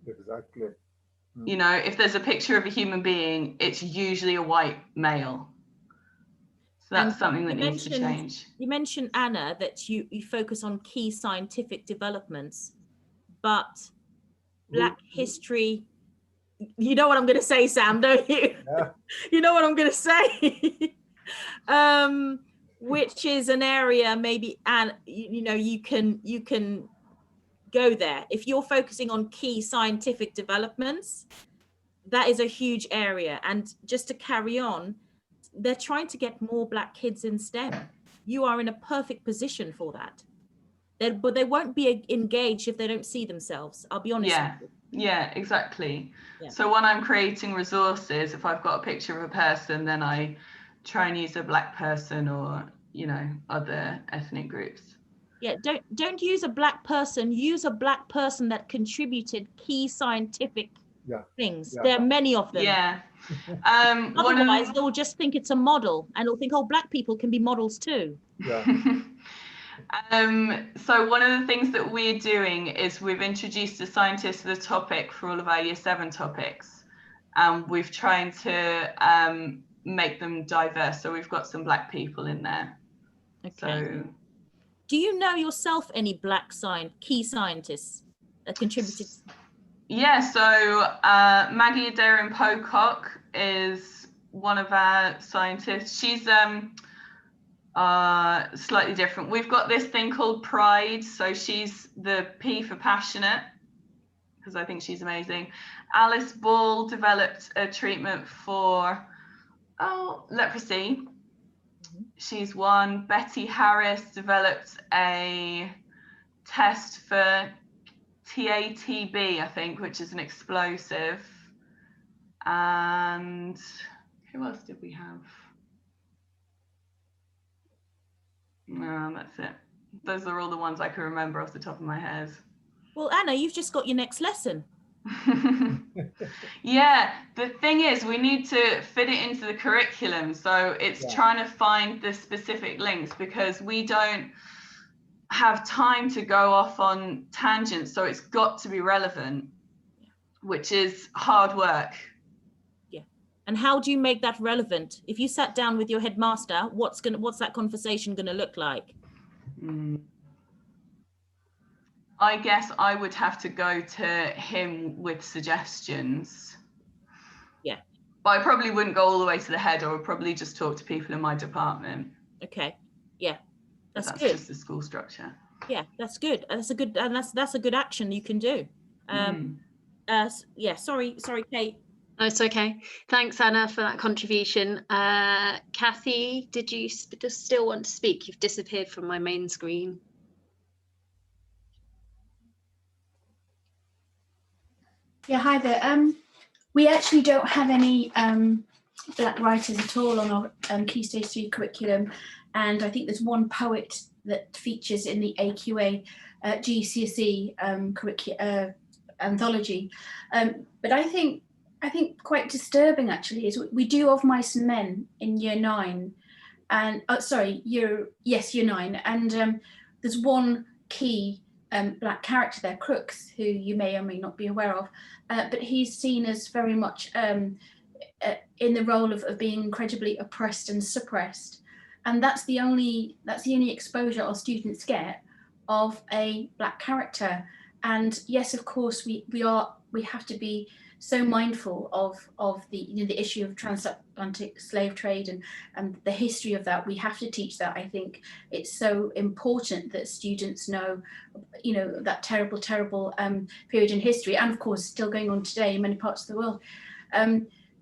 Exactly. You know, if there's a picture of a human being, it's usually a white male. So that's something that needs to change. You mentioned, Anna, that you focus on key scientific developments, but Black history, you know what I'm going to say, Sam, don't you? Yeah. You know what I'm going to say. Which is an area maybe, and you know, you can go there. If you're focusing on key scientific developments, that is a huge area. And just to carry on, they're trying to get more Black kids in STEM. You are in a perfect position for that. But they won't be engaged if they don't see themselves. I'll be honest. Yeah, with yeah, exactly. Yeah. So when I'm creating resources, if I've got a picture of a person, then I try and use a Black person or, you know, other ethnic groups. Yeah, don't use a Black person. Use a Black person that contributed key scientific things. There are many of them. Yeah. Otherwise, they'll just think it's a model, and they'll think, oh, Black people can be models too. Yeah. So one of the things that we're doing is we've introduced a scientist to the topic for all of our Year 7 topics. We've tried to make them diverse. So we've got some Black people in there. Okay. So, do you know yourself any Black key scientists that contributed? Yeah, so Maggie Adair Pocock is one of our scientists. She's slightly different. We've got this thing called Pride. So she's the P for passionate, because I think she's amazing. Alice Ball developed a treatment for leprosy. She's one. Betty Harris developed a test for TATB, I think, which is an explosive. And who else did we have? No, that's it. Those are all the ones I can remember off the top of my head. Well, Anna, you've just got your next lesson. Yeah, the thing is, we need to fit it into the curriculum. So it's trying to find the specific links, because we don't have time to go off on tangents. So it's got to be relevant, which is hard work. Yeah. And how do you make that relevant? If you sat down with your headmaster, what's that conversation going to look like? I guess I would have to go to him with suggestions. Yeah. But I probably wouldn't go all the way to the head. I would probably just talk to people in my department. Okay. Yeah. That's That's good. just the school structure. Yeah, that's good. That's a good action you can do. Yeah, sorry, Kate. No, it's okay. Thanks, Anna, for that contribution. Kathy, did you still want to speak? You've disappeared from my main screen. Yeah, hi there. We actually don't have any black writers at all on our Key Stage 3 curriculum, and I think there's one poet that features in the AQA GCSE anthology. But I think quite disturbing actually is we do Of Mice and Men in year 9, and year 9, and there's one key black character there, Crooks, who you may or may not be aware of, but he's seen as very much in the role of being incredibly oppressed and suppressed, and that's the only exposure our students get of a black character. And yes, of course, we have to be so mindful of the issue of transatlantic slave trade and the history of that. We have to teach that. I think it's so important that students know, that terrible period in history, and of course still going on today in many parts of the world.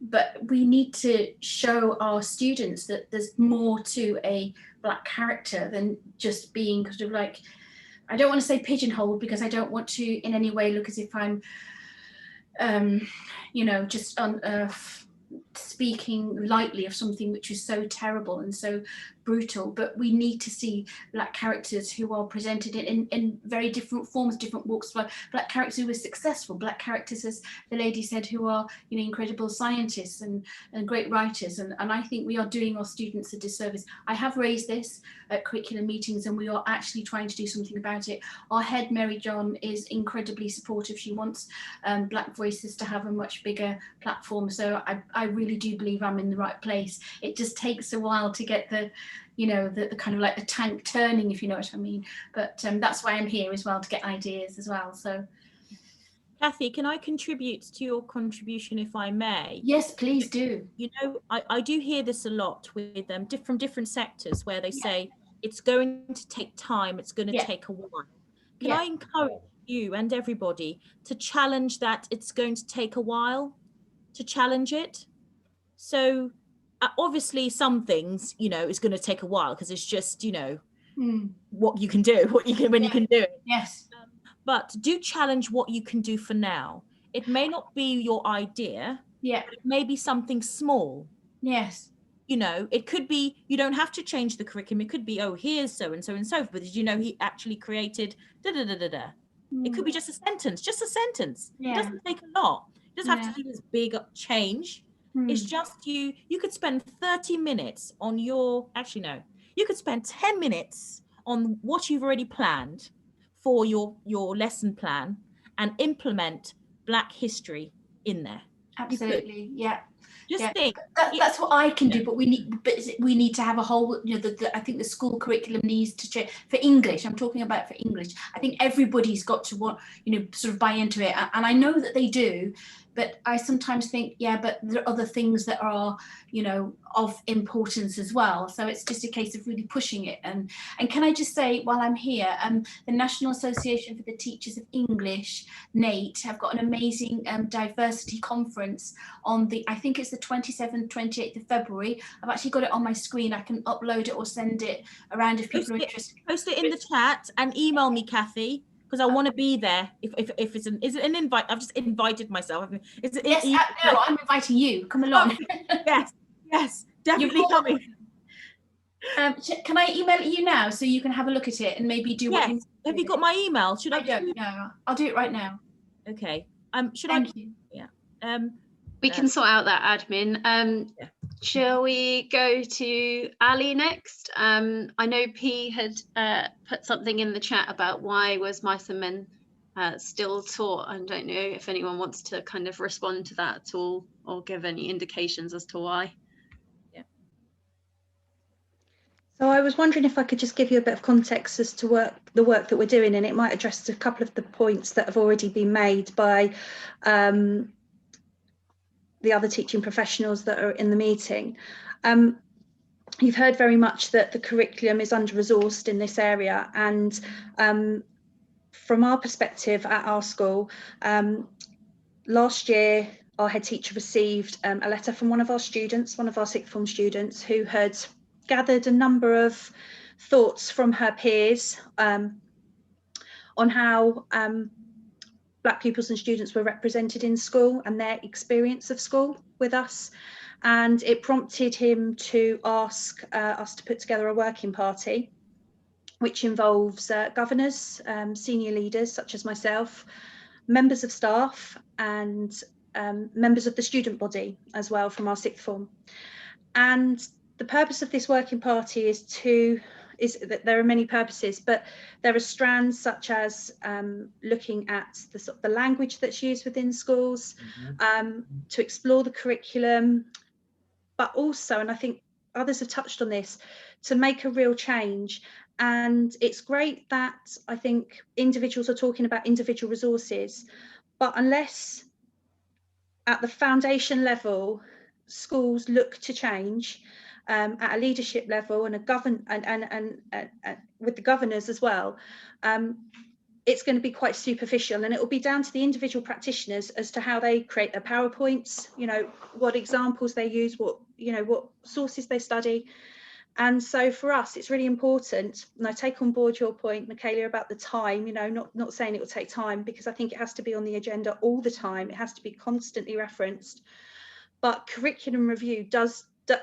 But we need to show our students that there's more to a black character than just being sort of like, I don't want to say pigeonholed, because I don't want to in any way look as if I'm just speaking lightly of something which is so terrible and so brutal. But we need to see black characters who are presented in very different forms, different walks of life. Black characters who are successful, black characters, as the lady said, who are incredible scientists and great writers. And I think we are doing our students a disservice. I have raised this at curriculum meetings, and we are actually trying to do something about it. Our head, Mary John, is incredibly supportive. She wants black voices to have a much bigger platform. So I really do believe I'm in the right place. It just takes a while to get the kind of like the tank turning, if you know what I mean. But that's why I'm here as well, to get ideas as well. So, Kathy, can I contribute to your contribution, if I may? Yes, please do. I do hear this a lot with them from different sectors, where they say it's going to take time, it's going to take a while. Can I encourage you and everybody to challenge that it's going to take a while, to challenge it? So obviously some things, is going to take a while, because it's just, what you can do, when you can do it. Yes. But do challenge what you can do for now. It may not be your idea. Yeah. But it may be something small. Yes. It could be, you don't have to change the curriculum. It could be, here's so and so and so. But did you know he actually created da da da da da? It could be just a sentence. Yeah. It doesn't take a lot. It doesn't have to do this big change. It's just you could spend 30 minutes on you could spend 10 minutes on what you've already planned for your lesson plan, and implement Black history in there. Absolutely. Yeah. Just think that's what I can do, but we need to have a whole, I think the school curriculum needs to change for English. I'm talking about for English. I think everybody's got to want, sort of buy into it. And I know that they do, but I sometimes think, but there are other things that are, of importance as well. So it's just a case of really pushing it. And can I just say, while I'm here, the National Association for the Teachers of English, NATE, have got an amazing diversity conference on I think it's the 27th, 28th of February. I've actually got it on my screen. I can upload it or send it around if people are interested. Post it in the chat and email me, Kathy, because I want to be there. If it's is it an invite? I've just invited myself. No, I'm inviting you. Come along. Yes, definitely coming. Can I email it you now so you can have a look at it and maybe do what you... Have you got my email? Should I don't know. I'll do it right now. Okay. Thank you. Yeah. We can sort out that admin. Shall we go to Ali next? I know P had put something in the chat about why was Mice and Men still taught. I don't know if anyone wants to kind of respond to that at all, or give any indications as to why. So I was wondering if I could just give you a bit of context as to the work that we're doing, and it might address a couple of the points that have already been made by the other teaching professionals that are in the meeting. You've heard very much that the curriculum is under-resourced in this area, and from our perspective at our school, last year our head teacher received a letter from one of our students, one of our sixth form students, who had gathered a number of thoughts from her peers on how Black pupils and students were represented in school and their experience of school with us. And it prompted him to ask us to put together a working party, which involves governors, senior leaders such as myself, members of staff, and members of the student body as well from our sixth form. And the purpose of this working party is that there are many purposes, but there are strands such as looking at the language that's used within schools, to explore the curriculum, but also, and I think others have touched on this, to make a real change. And it's great that I think individuals are talking about individual resources, but unless at the foundation level schools look to change, at a leadership level and with the governors as well, it's going to be quite superficial, and it will be down to the individual practitioners as to how they create their PowerPoints, what examples they use, what sources they study. And so for us, it's really important, and I take on board your point, Michaela, about the time, not saying it will take time, because I think it has to be on the agenda all the time. It has to be constantly referenced. But curriculum review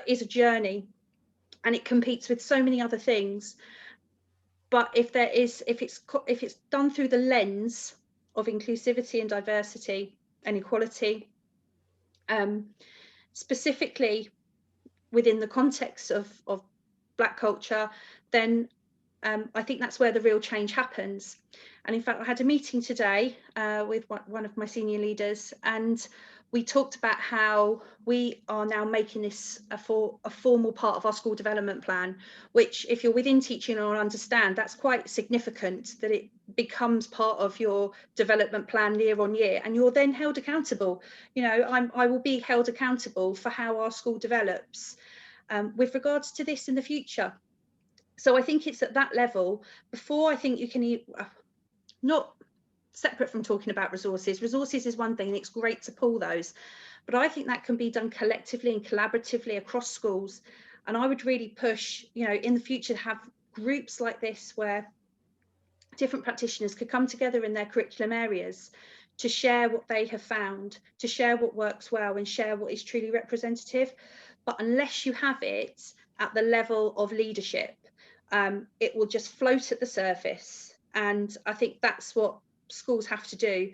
is a journey, and it competes with so many other things. But if it's done through the lens of inclusivity and diversity and equality, specifically within the context of Black culture, then I think that's where the real change happens. And in fact, I had a meeting today with one of my senior leaders, and we talked about how we are now making this a formal part of our school development plan, which, if you're within teaching or understand, that's quite significant, that it becomes part of your development plan year on year, and you're then held accountable. I will be held accountable for how our school develops with regards to this in the future. So I think it's at that level before I think you can not separate from talking about resources. Resources is one thing, and it's great to pull those, but I think that can be done collectively and collaboratively across schools. And I would really push, in the future, to have groups like this where different practitioners could come together in their curriculum areas to share what they have found, to share what works well, and share what is truly representative. But unless you have it at the level of leadership, it will just float at the surface. And I think that's what schools have to do.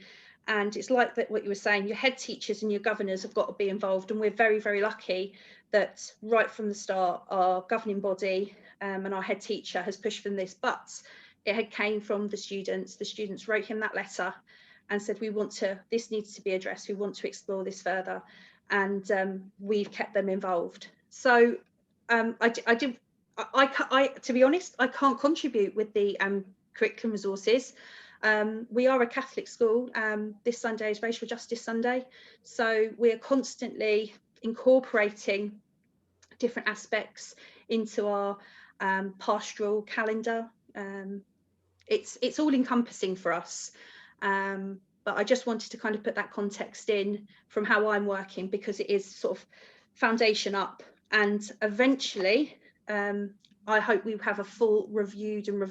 And it's like that, what you were saying, your head teachers and your governors have got to be involved, and we're very, very lucky that right from the start our governing body and our head teacher has pushed for this, but it had came from the students wrote him that letter and said, this needs to be addressed, we want to explore this further, and we've kept them involved. So to be honest, I can't contribute with the curriculum resources. We are a Catholic school. This Sunday is Racial Justice Sunday, so we're constantly incorporating different aspects into our pastoral calendar. It's all encompassing for us, but I just wanted to kind of put that context in from how I'm working, because it is sort of foundation up, and eventually I hope we have a full reviewed and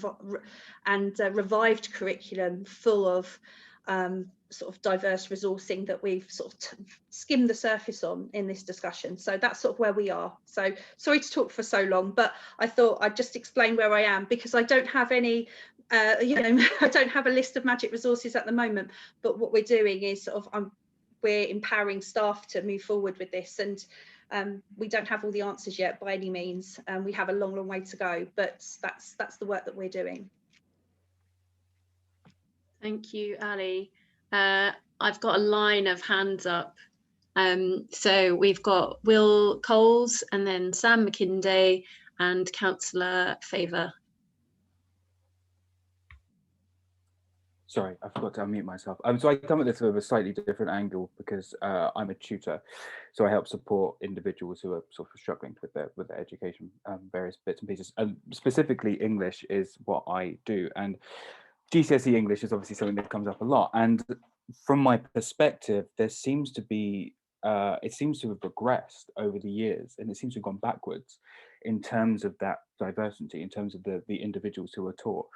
revived curriculum full of sort of diverse resourcing that we've sort of skimmed the surface on in this discussion. So that's sort of where we are. So sorry to talk for so long, but I thought I'd just explain where I am, because I don't have any, I don't have a list of magic resources at the moment, but what we're doing is sort of we're empowering staff to move forward with this, and we don't have all the answers yet by any means. We have a long, long way to go, but that's the work that we're doing. Thank you, Ali. I've got a line of hands up. So we've got Will Coles, and then Sam McKinday, and Councillor Favour. Sorry, I forgot to unmute myself. So I come at this with a slightly different angle because I'm a tutor, so I help support individuals who are sort of struggling with their education, various bits and pieces. And specifically, English is what I do, and GCSE English is obviously something that comes up a lot. And from my perspective, there seems to be it seems to have regressed over the years, and it seems to have gone backwards in terms of that diversity, in terms of the individuals who are taught.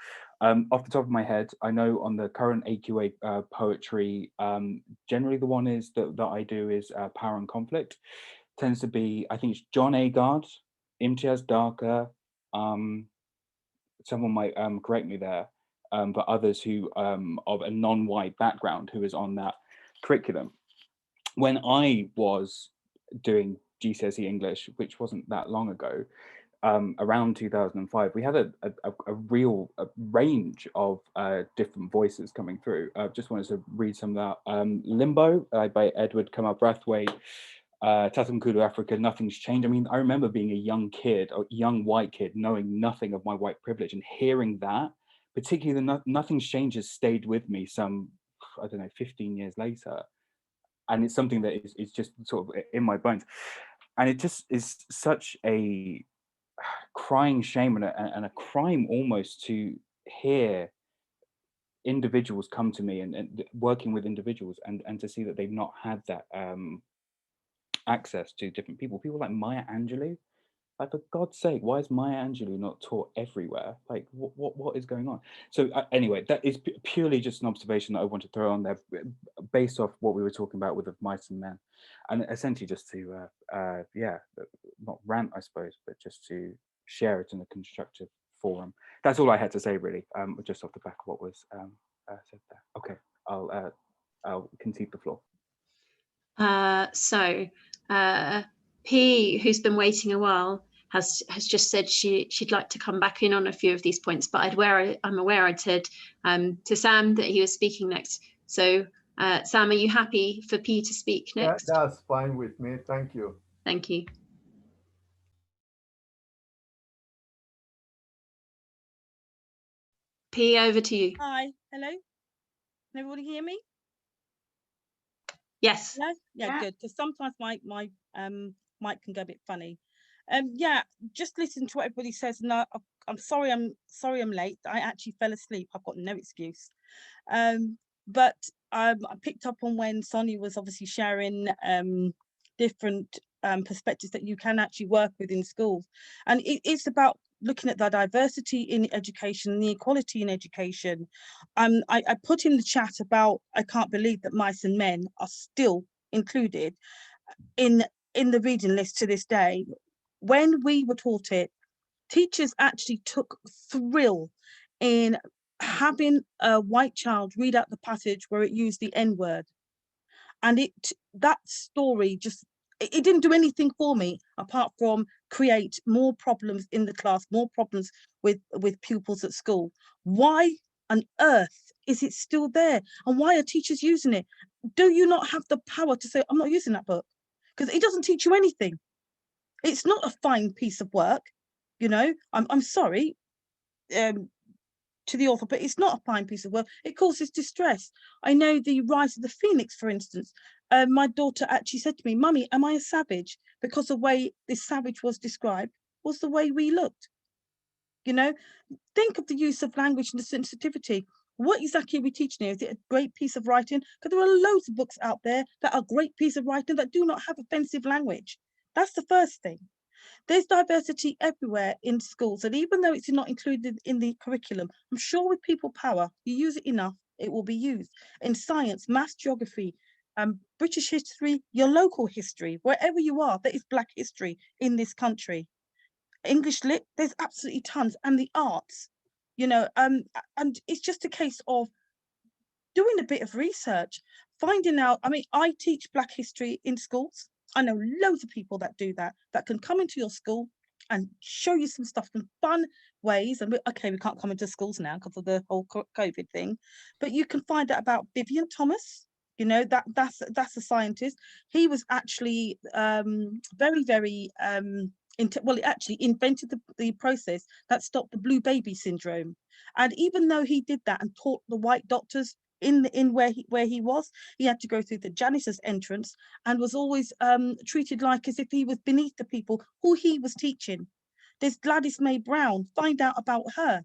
Off the top of my head, I know on the current AQA poetry, generally the one is that I do is Power and Conflict. Tends to be, I think it's John Agard, Imtiaz Darker, someone might correct me there, but others who of a non-white background who is on that curriculum. When I was doing GCSE English, which wasn't that long ago, around 2005, we had a real range of different voices coming through. I just wanted to read some of that. Limbo by Edward Kamar Brathwaite, Tatum Kulu Africa, Nothing's Changed. I mean, I remember being a young kid, a young white kid, knowing nothing of my white privilege and hearing that, particularly the Nothing's Changed has stayed with me some, I don't know, 15 years later. And it's something that is just sort of in my bones. And it just is such a crying shame and a crime almost to hear individuals come to me and working with individuals and to see that they've not had that access to different people like Maya Angelou. Like, for God's sake, why is Maya Angelou not taught everywhere? Like, what is going on? So anyway, that is purely just an observation that I want to throw on there based off what we were talking about with the mice and men, and essentially just to yeah, not rant, I suppose, but just to share it in a constructive forum. That's all I had to say, really, just off the back of what was said there. Okay, I'll concede the floor. P, who's been waiting a while, has just said she'd like to come back in on a few of these points, but I'm aware I'd said to Sam that he was speaking next. So Sam, are you happy for P to speak next? That's fine with me. Thank you. Thank you. P, over to you. Hi, hello. Can everybody hear me? Yes. Yeah, good. Because sometimes my mic can go a bit funny. Yeah, just listen to what everybody says. And I'm sorry I'm late. I actually fell asleep. I've got no excuse. But I picked up on when Sonia was obviously sharing different perspectives that you can actually work with in schools. And it's about looking at the diversity in education, the equality in education. I put in the chat about, I can't believe that mice and men are still included in the reading list to this day. When we were taught it, teachers actually took thrill in having a white child read out the passage where it used the N-word. And that story just, it didn't do anything for me apart from create more problems in the class, more problems with pupils at school. Why on earth is it still there? And why are teachers using it? Do you not have the power to say, I'm not using that book? Because it doesn't teach you anything. It's not a fine piece of work, you know. I'm sorry to the author, but it's not a fine piece of work. It causes distress. I know the Rise of the Phoenix, for instance. My daughter actually said to me, Mummy, am I a savage? Because the way this savage was described was the way we looked. You know, think of the use of language and the sensitivity. What exactly are we teaching here? Is it a great piece of writing? Because there are loads of books out there that are great piece of writing that do not have offensive language. That's the first thing. There's diversity everywhere in schools, and even though it's not included in the curriculum, I'm sure with people power, you use it enough, it will be used. In science, maths, geography, British history, your local history, wherever you are, there is Black history in this country. English lit, there's absolutely tons, and the arts, you know, and it's just a case of doing a bit of research, finding out. I mean, I teach Black history in schools. I know loads of people that do that can come into your school and show you some stuff in fun ways. And we can't come into schools now because of the whole COVID thing, but you can find out about Vivian Thomas. You know, that's a scientist. He was actually very, very well, it actually invented the process that stopped the blue baby syndrome. And even though he did that and taught the white doctors in where he was, he had to go through the janitor's entrance and was always treated like as if he was beneath the people who he was teaching. There's Gladys May Brown. Find out about her.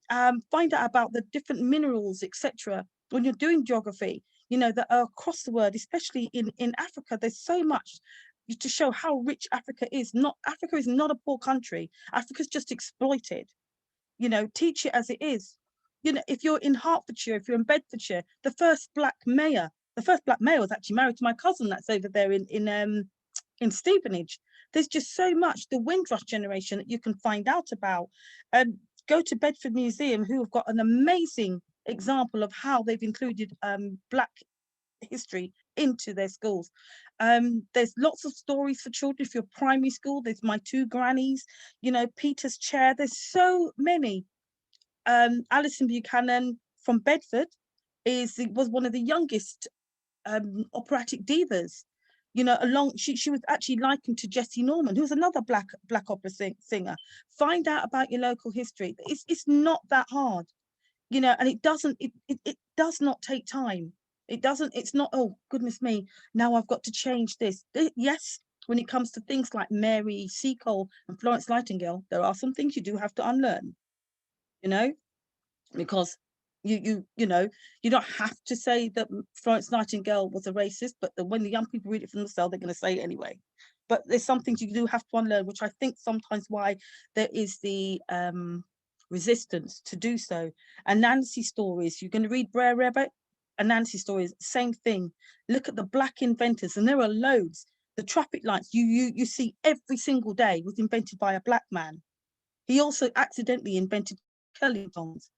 Find out about the different minerals, etc. When you're doing geography, you know, that are across the world, especially in Africa. There's so much to show how rich Africa is. Africa is not a poor country. Africa's just exploited. You know, teach it as it is. You know, if you're in Hertfordshire, if you're in Bedfordshire, the first black mayor was actually married to my cousin that's over there in Stevenage. There's just so much, the Windrush generation that you can find out about. Go to Bedford Museum, who have got an amazing example of how they've included black history into their schools. There's lots of stories for children. If you're primary school, there's My Two Grannies, you know, Peter's Chair. There's so many. Alison Buchanan from Bedford was one of the youngest operatic divas. You know, she was actually likened to Jessie Norman, who was another black opera singer. Find out about your local history. It's not that hard, you know, and it does not take time. It's not, oh goodness me, now I've got to change this. Yes, when it comes to things like Mary Seacole and Florence Nightingale, there are some things you do have to unlearn, you know, because you know, you don't have to say that Florence Nightingale was a racist, but when the young people read it from themselves, they're going to say it anyway. But there's some things you do have to unlearn, which I think sometimes why there is the resistance to do so. And Nancy stories, you're going to read Brer Rabbit, and Nancy stories, same thing. Look at the black inventors, and there are loads. The traffic lights you see every single day was invented by a black man. He also accidentally invented curly tongs.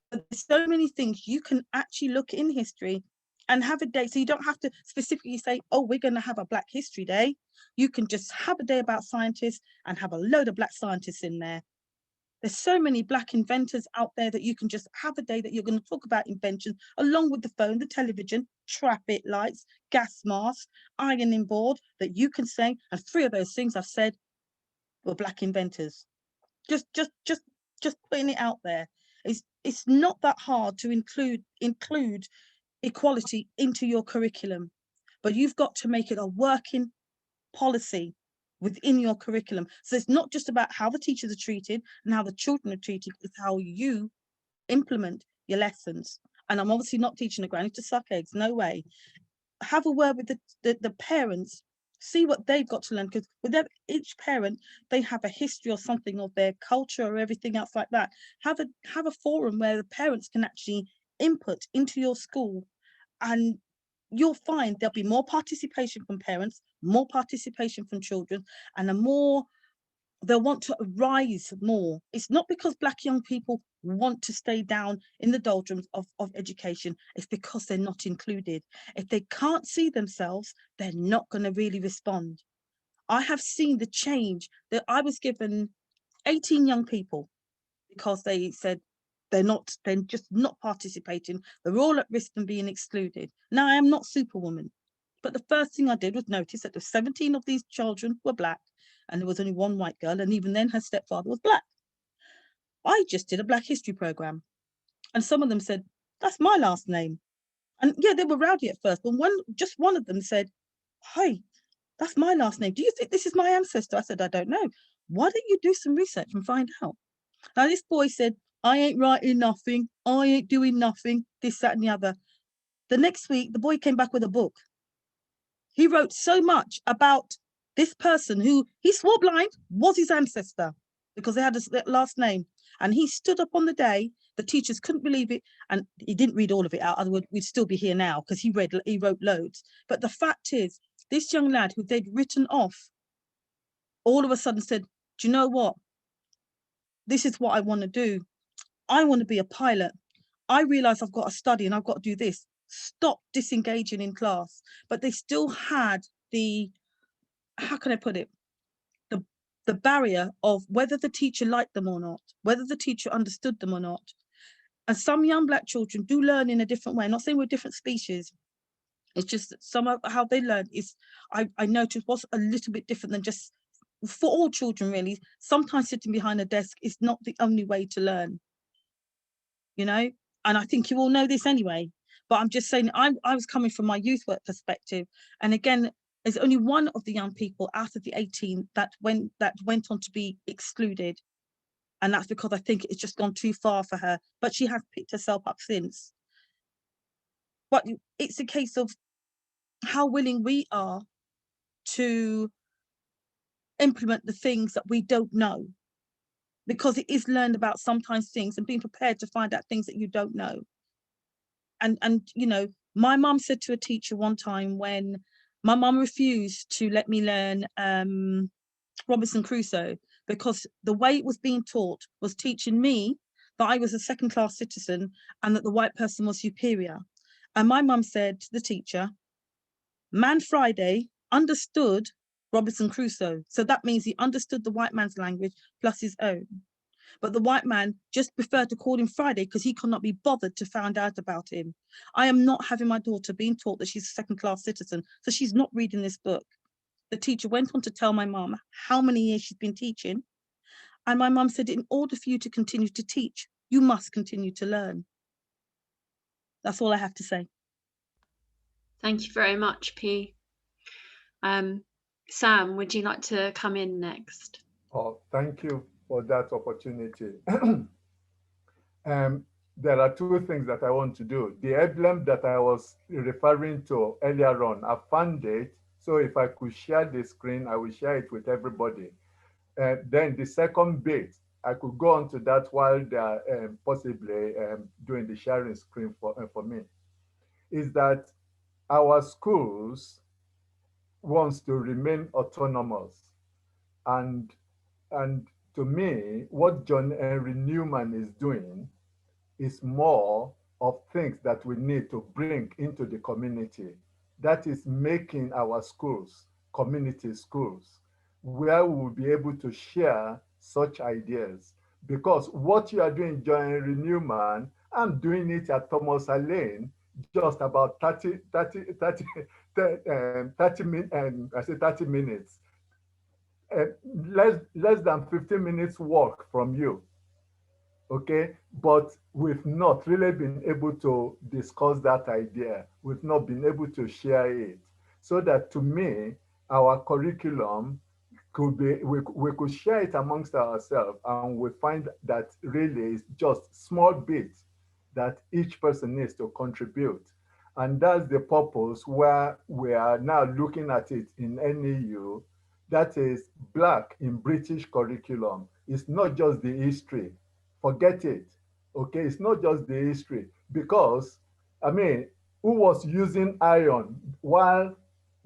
But there's so many things you can actually look in history and have a day. So you don't have to specifically say, oh, we're going to have a Black History Day. You can just have a day about scientists and have a load of black scientists in there. There's so many black inventors out there that you can just have a day that you're going to talk about invention, along with the phone, the television, traffic lights, gas masks, ironing board, that you can say. And 3 of those things I've said were black inventors. Just putting it out there. It's not that hard to include equality into your curriculum, but you've got to make it a working policy within your curriculum. So it's not just about how the teachers are treated and how the children are treated, it's how you implement your lessons. And I'm obviously not teaching a granny to suck eggs, no way. Have a word with the parents, see what they've got to learn, because with each parent, they have a history or something of their culture or everything else like that. Have a forum where the parents can actually input into your school, and you'll find there'll be more participation from parents, more participation from children, and they'll want to rise more. It's not because black young people want to stay down in the doldrums of education. It's because they're not included. If they can't see themselves, they're not going to really respond. I have seen the change that I was given 18 young people because they said they're just not participating. They're all at risk of being excluded. Now, I am not Superwoman, but the first thing I did was notice that the 17 of these children were black, and there was only one white girl, and even then her stepfather was black. I just did a Black History program, and some of them said, that's my last name. And yeah, they were rowdy at first, but just one of them said, hey, that's my last name. Do you think this is my ancestor? I said, I don't know. Why don't you do some research and find out? Now, this boy said, I ain't writing nothing. I ain't doing nothing, this, that, and the other. The next week, the boy came back with a book. He wrote so much about this person who he swore blind was his ancestor because they had a last name. And he stood up on the day, the teachers couldn't believe it, and he didn't read all of it out, otherwise we'd still be here now because he wrote loads. But the fact is, this young lad who they'd written off, all of a sudden said, do you know what? This is what I want to do. I want to be a pilot. I realize I've got to study and I've got to do this. Stop disengaging in class. But they still had how can I put it? The barrier of whether the teacher liked them or not, whether the teacher understood them or not. And some young black children do learn in a different way. I'm not saying we're different species. It's just that some of how they learn is, I noticed, was a little bit different than just for all children really, sometimes sitting behind a desk is not the only way to learn, you know, and I think you all know this anyway, but I'm just saying I was coming from my youth work perspective, and again, there's only one of the young people out of the 18 that went on to be excluded, and that's because I think it's just gone too far for her, but she has picked herself up since. But it's a case of how willing we are to implement the things that we don't know, because it is learned about sometimes things and being prepared to find out things that you don't know. And you know, my mum said to a teacher one time, when my mum refused to let me learn Robinson Crusoe, because the way it was being taught was teaching me that I was a second-class citizen and that the white person was superior. And my mum said to the teacher, Man Friday understood Robinson Crusoe, so that means he understood the white man's language plus his own. But the white man just preferred to call him Friday because he could not be bothered to find out about him. I am not having my daughter being taught that she's a second-class citizen, so she's not reading this book. The teacher went on to tell my mum how many years she's been teaching. And my mum said, in order for you to continue to teach, you must continue to learn. That's all I have to say. Thank you very much, P. Sam, would you like to come in next? Oh, thank you for that opportunity. There are two things that I want to do. The emblem that I was referring to earlier on, I found it. So if I could share the screen, I will share it with everybody. Then the second bit, I could go on to that while they are possibly doing the sharing screen for me, is that our schools wants to remain autonomous. And to me, what John Henry Newman is doing is more of things that we need to bring into the community. That is making our schools community schools, where we will be able to share such ideas. Because what you are doing, John Henry Newman, I'm doing it at Thomas Lane, just about 30 minutes. Less than 15 minutes walk from you, okay? But we've not really been able to discuss that idea. We've not been able to share it. So that to me, our curriculum could be, we could share it amongst ourselves, and we find that really it's just small bits that each person needs to contribute. And that's the purpose where we are now looking at it in NEU. That is Black in British curriculum. It's not just the history. Forget it, okay? It's not just the history, because, I mean, who was using iron while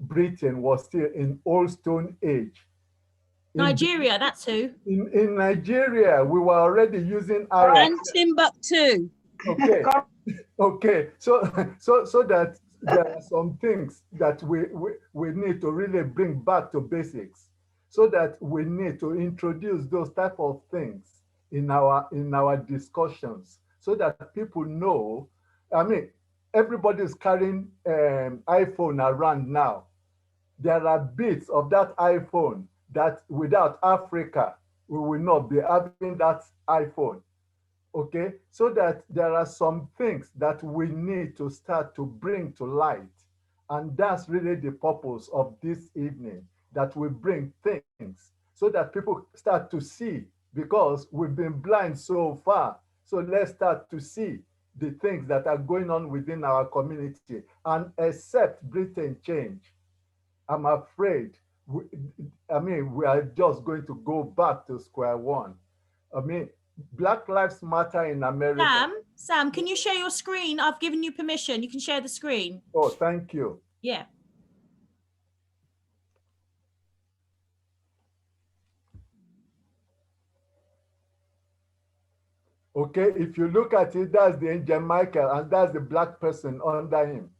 Britain was still in Old Stone Age? Nigeria, that's who. In Nigeria, we were already using iron. And Timbuktu. Okay, okay. So that there are some things that we need to really bring back to basics, so that we need to introduce those type of things in our discussions, so that people know. I mean, everybody is carrying iPhone around now. There are bits of that iPhone that without Africa, we will not be having that iPhone. Okay, so that there are some things that we need to start to bring to light. And that's really the purpose of this evening, that we bring things so that people start to see, because we've been blind so far. So let's start to see the things that are going on within our community. And except Britain change, I'm afraid, we are just going to go back to square one. I mean, Black Lives Matter in America. Sam, can you share your screen? I've given you permission. You can share the screen. Oh, thank you. Yeah. Okay, if you look at it, that's the Angel Michael, and that's the black person under him.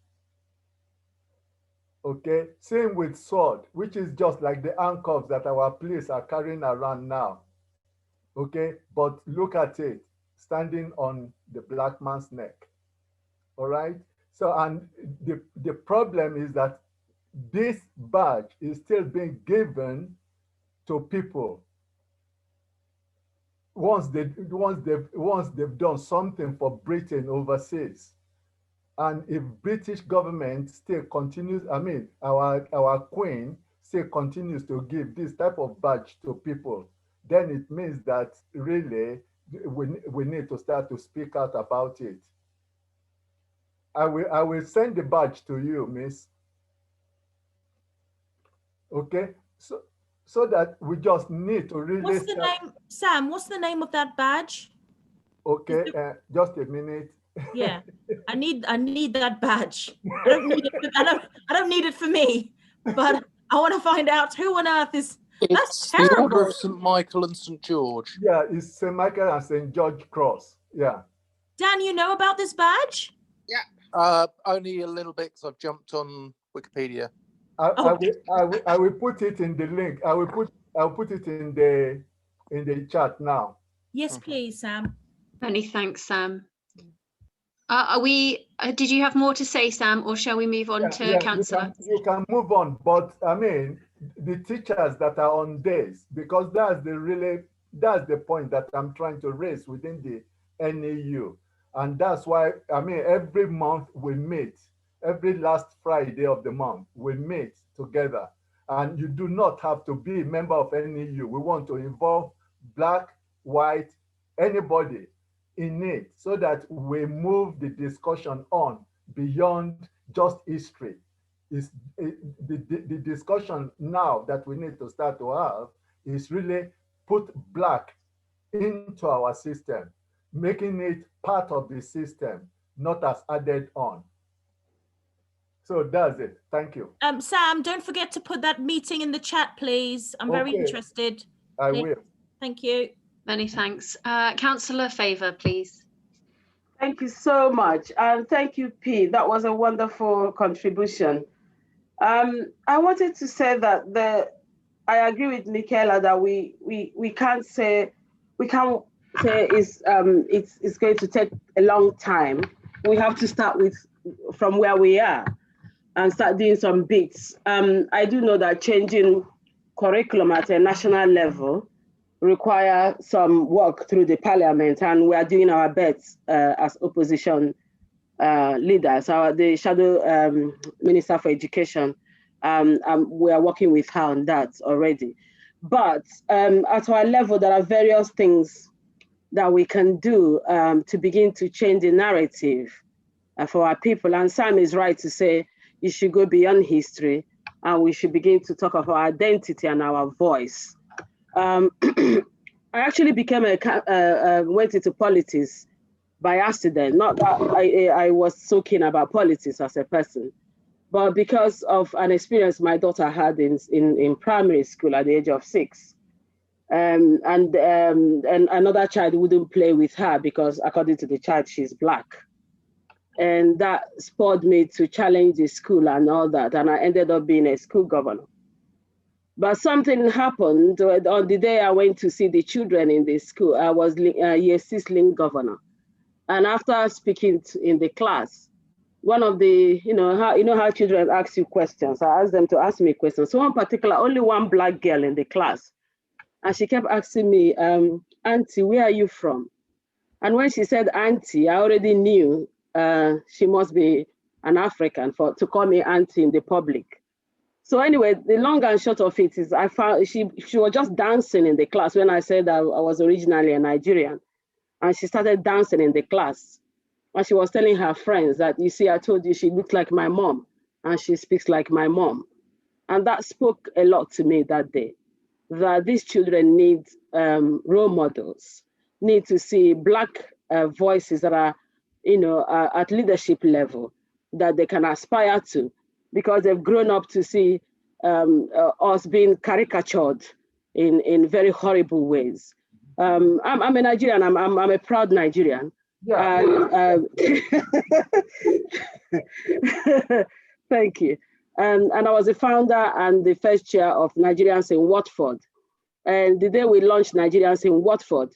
Okay, same with sword, which is just like the handcuffs that our police are carrying around now. Okay, but look at it, standing on the black man's neck. All right, so, and the problem is that this badge is still being given to people once they've done something for Britain overseas. And if British government still continues, I mean, our Queen still continues to give this type of badge to people, then it means that really we need to start to speak out about it. I will send the badge to you, miss. Okay, so that we just need to really. What's the name, Sam? What's the name of that badge? Okay, just a minute. Yeah, I need that badge. I don't need it. I don't need it for me, but I want to find out who on earth is. That's It's the Order terrible. of St. Michael and St. George. Yeah, it's St. Michael and St. George Cross. Yeah. Dan, you know about this badge? Yeah. Only a little bit because I've jumped on Wikipedia. I will put it in the link. I'll put it in the chat now. Yes, please, Sam. Many thanks, Sam. Did you have more to say, Sam, or shall we move on to Councillor? You can move on, but I mean, the teachers that are on days, because that's the point that I'm trying to raise within the NEU. And that's why, I mean, every month we meet, every last Friday of the month, we meet together. And you do not have to be a member of NEU. We want to involve black, white, anybody in it, so that we move the discussion on beyond just history. Is the discussion now that we need to start to have is really put black into our system, making it part of the system, not as added on. So that's it. Thank you. Sam, don't forget to put that meeting in the chat, please. I'm very interested. I will. Thank you. Many thanks. Councillor Favour, please. Thank you so much. And thank you, P. That was a wonderful contribution. I wanted to say that I agree with Michaela that we can't say it's going to take a long time. We have to start from where we are and start doing some bits. I do know that changing curriculum at a national level require some work through the parliament, and we are doing our best as opposition leaders. The shadow minister for education, we are working with her on that already. But at our level, there are various things that we can do to begin to change the narrative for our people. And Sam is right to say you should go beyond history, and we should begin to talk of our identity and our voice. I actually went into politics by accident. Not that I was so keen about politics as a person, but because of an experience my daughter had in primary school at the age of 6. And another child wouldn't play with her because, according to the child, she's black. And that spurred me to challenge the school and all that. And I ended up being a school governor. But something happened on the day I went to see the children in the school. I was year 6 link governor. And after speaking in the class, one of the, how children ask you questions. I asked them to ask me questions. So in particular, only one black girl in the class. And she kept asking me, Auntie, where are you from? And when she said Auntie, I already knew she must be an African to call me Auntie in the public. So anyway, the long and short of it is I found she was just dancing in the class when I said I was originally a Nigerian. And she started dancing in the class. And she was telling her friends that, you see, I told you she looks like my mom and she speaks like my mom. And that spoke a lot to me that day, that these children need role models, need to see black voices that are, at leadership level that they can aspire to, because they've grown up to see us being caricatured in very horrible ways. I'm a Nigerian. I'm a proud Nigerian. Yeah. Thank you. And I was the founder and the first chair of Nigerians in Watford. And the day we launched Nigerians in Watford,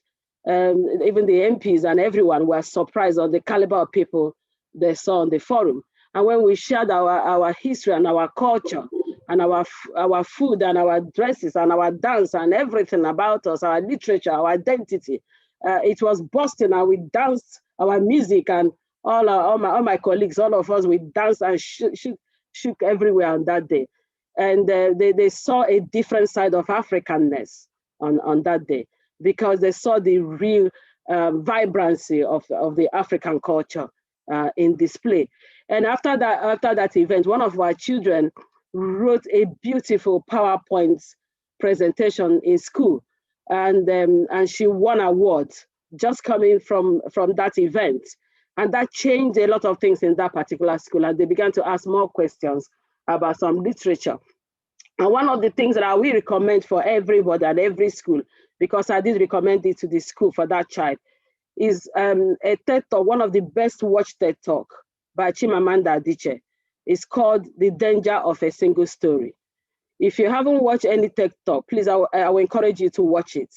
even the MPs and everyone were surprised on the caliber of people they saw on the forum. And when we shared our history and our culture and our food and our dresses and our dance and everything about us, our literature, our identity. It was bursting, and we danced our music, and all my colleagues, all of us, we danced and shook everywhere on that day. And they saw a different side of Africanness on that day, because they saw the real vibrancy of the African culture in display. And after that event, one of our children wrote a beautiful PowerPoint presentation in school, and she won awards just coming from that event. And that changed a lot of things in that particular school, and they began to ask more questions about some literature. And one of the things that I will recommend for everybody at every school, because I did recommend it to the school for that child, is a TED Talk, one of the best watched TED Talk by Chimamanda Adichie. It's called The Danger of a Single Story. If you haven't watched any TED Talk, please, I will encourage you to watch it.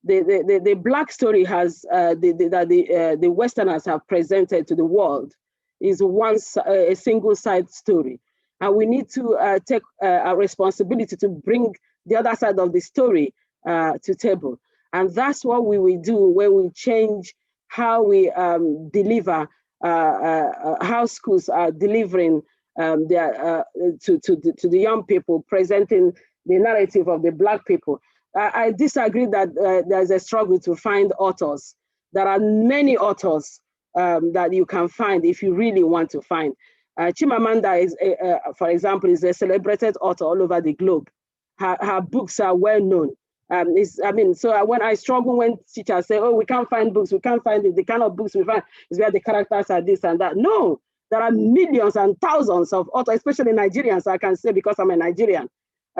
The Black story has the Westerners have presented to the world is a single side story. And we need to take a responsibility to bring the other side of the story to table. And that's what we will do when we change how we deliver, how schools are delivering to the young people, presenting the narrative of the Black people. I disagree that there's a struggle to find authors. There are many authors that you can find if you really want to find. Chimamanda is, for example, is a celebrated author all over the globe. Her books are well known. So when I struggle when teachers say, "Oh, we can't find books, we can't find it," the kind of books we find is where the characters are this and that. No, there are millions and thousands of authors, especially Nigerians. I can say because I'm a Nigerian.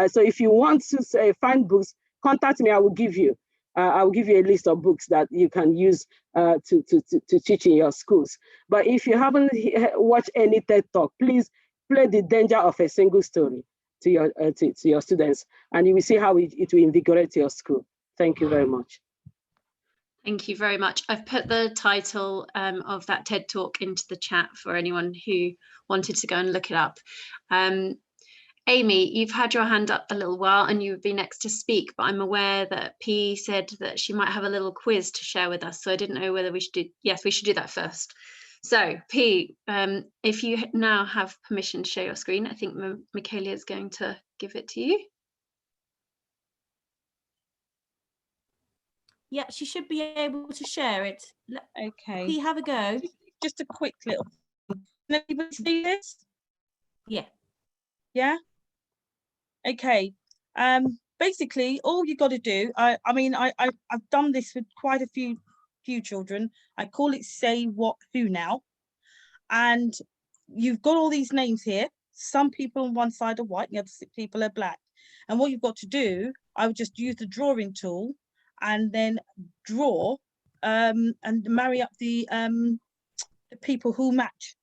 So if you want to find books, contact me. I will give you a list of books that you can use to teach in your schools. But if you haven't watched any TED Talk, please play The Danger of a Single Story to your students, and you will see how it will invigorate your school. Thank you very much. Thank you very much. I've put the title of that TED Talk into the chat for anyone who wanted to go and look it up. Amy, you've had your hand up a little while and you would be next to speak, but I'm aware that P said that she might have a little quiz to share with us. So I didn't know whether we should do, yes, we should do that first. So P, if you now have permission to share your screen, I think Michaela is going to give it to you. Yeah, she should be able to share it. Okay. P, have a go. Just a quick little. Can anybody see this? Yeah. Yeah. Okay. Basically, all you got to do. I've done this with quite a few children. I call it Say What Who Now, and you've got all these names here. Some people on one side are white, the other people are black. And what you've got to do, I would just use the drawing tool, and then draw and marry up the people who match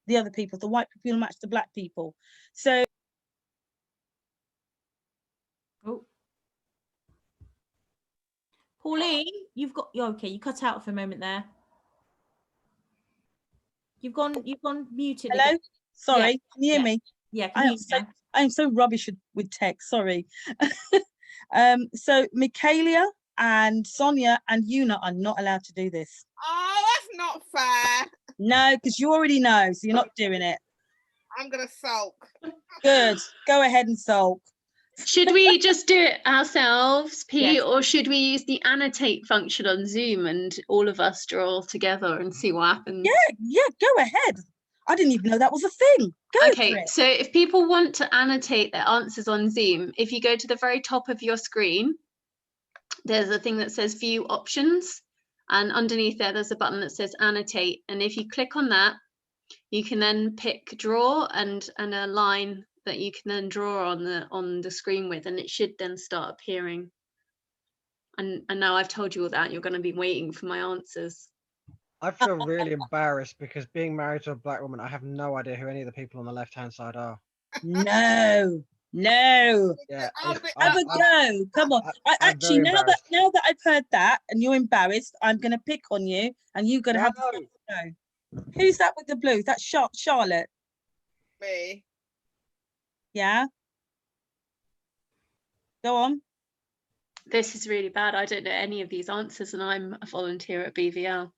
the other people. The white people match the black people. So. Oh. Pauline, you've got, okay, you cut out for a moment there. You've gone muted. Hello? Again. Sorry, Yeah. can you hear me? Yeah, I am so rubbish with text, sorry. So Michaela and Sonia and Una are not allowed to do this. Oh, that's not fair. No, because you already know, so you're not doing it. I'm gonna sulk. Good, go ahead and sulk. Should we just do it ourselves, P, Yes. or should we use the annotate function on Zoom and all of us draw together and see what happens? Yeah, go ahead. I didn't even know that was a thing. Go for Okay, it. so if people want to annotate their answers on Zoom, if you go to the very top of your screen, there's a thing that says View Options, and underneath there's a button that says Annotate, and if you click on that, you can then pick Draw and a line that you can then draw on the screen with, and it should then start appearing. And now I've told you all that, you're going to be waiting for my answers. I feel really embarrassed because being married to a black woman, I have no idea who any of the people on the left-hand side are. No. Yeah, Have a go. Come on. Actually, now that I've heard that and you're embarrassed, I'm going to pick on you, and you're going to have to go. Who's that with the blue? That's Charlotte. Me. Yeah. Go on. This is really bad. I don't know any of these answers, and I'm a volunteer at BVL.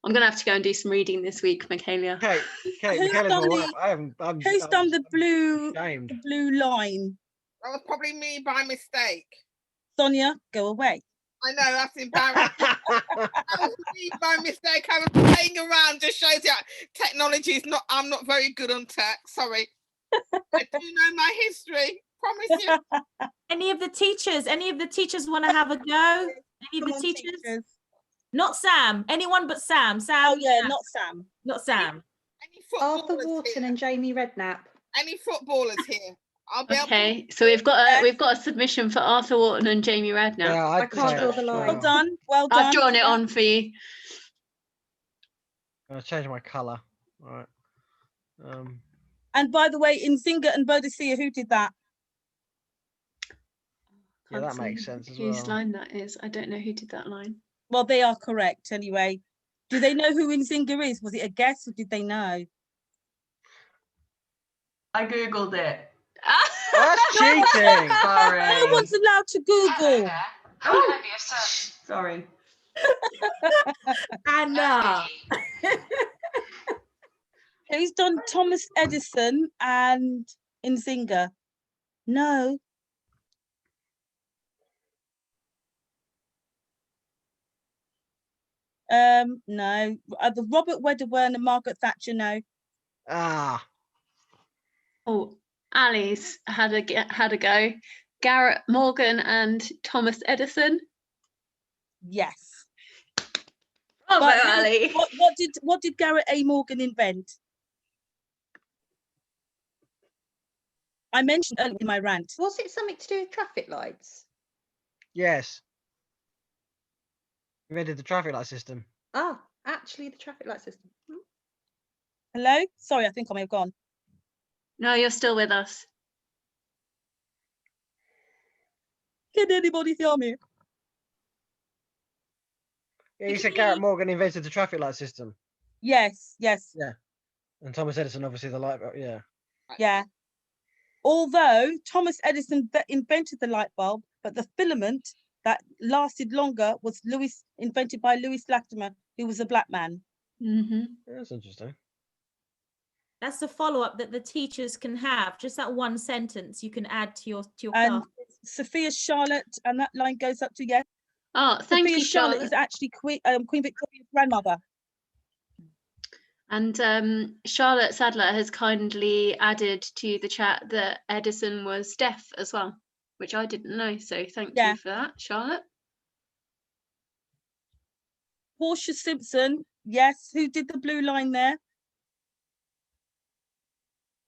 I'm gonna have to go and do some reading this week, Michaela. Okay, Who's done who's done the blue line? That was probably me by mistake. Sonia, go away. I know, that's embarrassing. That was me by mistake. I was playing around, just shows you technology is not, I'm not very good on tech, sorry. I do know my history, promise you. Any of the teachers want to have a go? Any of the teachers? Not Sam, anyone but Sam. Sam. Oh yeah, not Sam. Not Sam. Arthur Wharton and Jamie Redknapp. Any footballers here? I'll be Okay, so we've got a submission for Arthur Wharton and Jamie Redknapp. Yeah, I can't draw the line. Well done, well done. I've drawn it on for you. I'll change my colour. All right. And by the way, in Nzinga and Boadicea, who did that? Yeah, that makes sense as Whose well. line that is? I don't know who did that line. Well, they are correct anyway. Do they know who Nzinga is? Was it a guess or did they know? I googled it. That's cheating. Sorry. No one's allowed to Google. Oh, sorry. Anna. Who's done Thomas Edison and Nzinga? No. No. The Robert Wedderburn and Margaret Thatcher, no. Ah. Oh, Ali's had a go. Garrett Morgan and Thomas Edison. Yes. Bravo, But Ali. What did Garrett A. Morgan invent? I mentioned earlier in my rant. Was it something to do with traffic lights? Yes. Invented the traffic light system. Ah, actually the traffic light system. Hello? Sorry, I think I may have gone. No, you're still with us. Can anybody hear me? Yeah, you said Garrett Morgan invented the traffic light system. Yes, yes. Yeah. And Thomas Edison, obviously, the light bulb. Yeah. Yeah. Although Thomas Edison invented the light bulb, but the filament that lasted longer was invented by Louis Latimer, who was a black man. Mm-hmm. That's interesting. That's the follow-up that the teachers can have. Just that one sentence you can add to your And class. Sophia Charlotte, and that line goes up to yes. Oh, thank Sophia you, Charlotte Charlotte. is actually Queen Victoria's grandmother. And Charlotte Sadler has kindly added to the chat that Edison was deaf as well, which I didn't know. So thank you for that, Charlotte. Portia Simpson, yes. Who did the blue line there?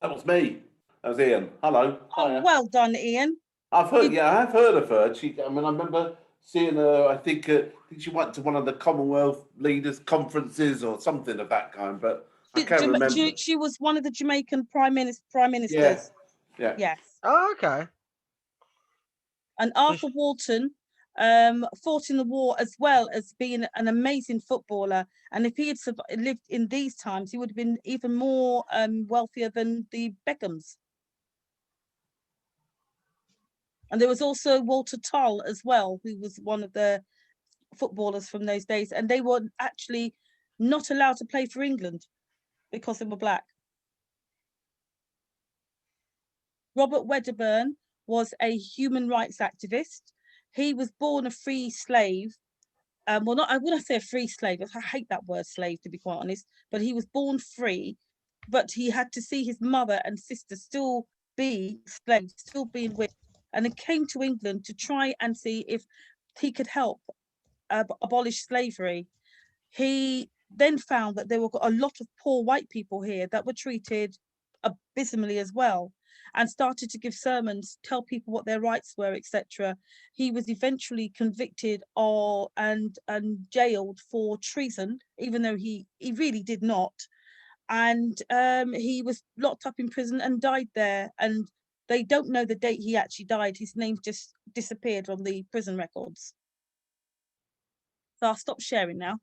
That was me. That was Ian. Hello. Oh, Hiya. well done, Ian. I've heard. Yeah, I have heard of her. I remember seeing her. I think she went to one of the Commonwealth leaders' conferences or something of that kind. But I can't remember. She was one of the Jamaican prime ministers. Yeah. Yes. Oh, okay. And Arthur Wharton fought in the war as well as being an amazing footballer. And if he had lived in these times, he would have been even more wealthier than the Beckhams. And there was also Walter Tull as well, who was one of the footballers from those days. And they were actually not allowed to play for England because they were black. Robert Wedderburn was a human rights activist. He was born a free slave. I wouldn't say a free slave. I hate that word slave, to be quite honest. But he was born free, but he had to see his mother and sister still be slaves, still being whipped. And he came to England to try and see if he could help abolish slavery. He then found that there were a lot of poor white people here that were treated abysmally as well, and started to give sermons, tell people what their rights were, etc. He was eventually convicted and jailed for treason, even though he really did not. And he was locked up in prison and died there. And they don't know the date he actually died. His name just disappeared on the prison records. So I'll stop sharing now.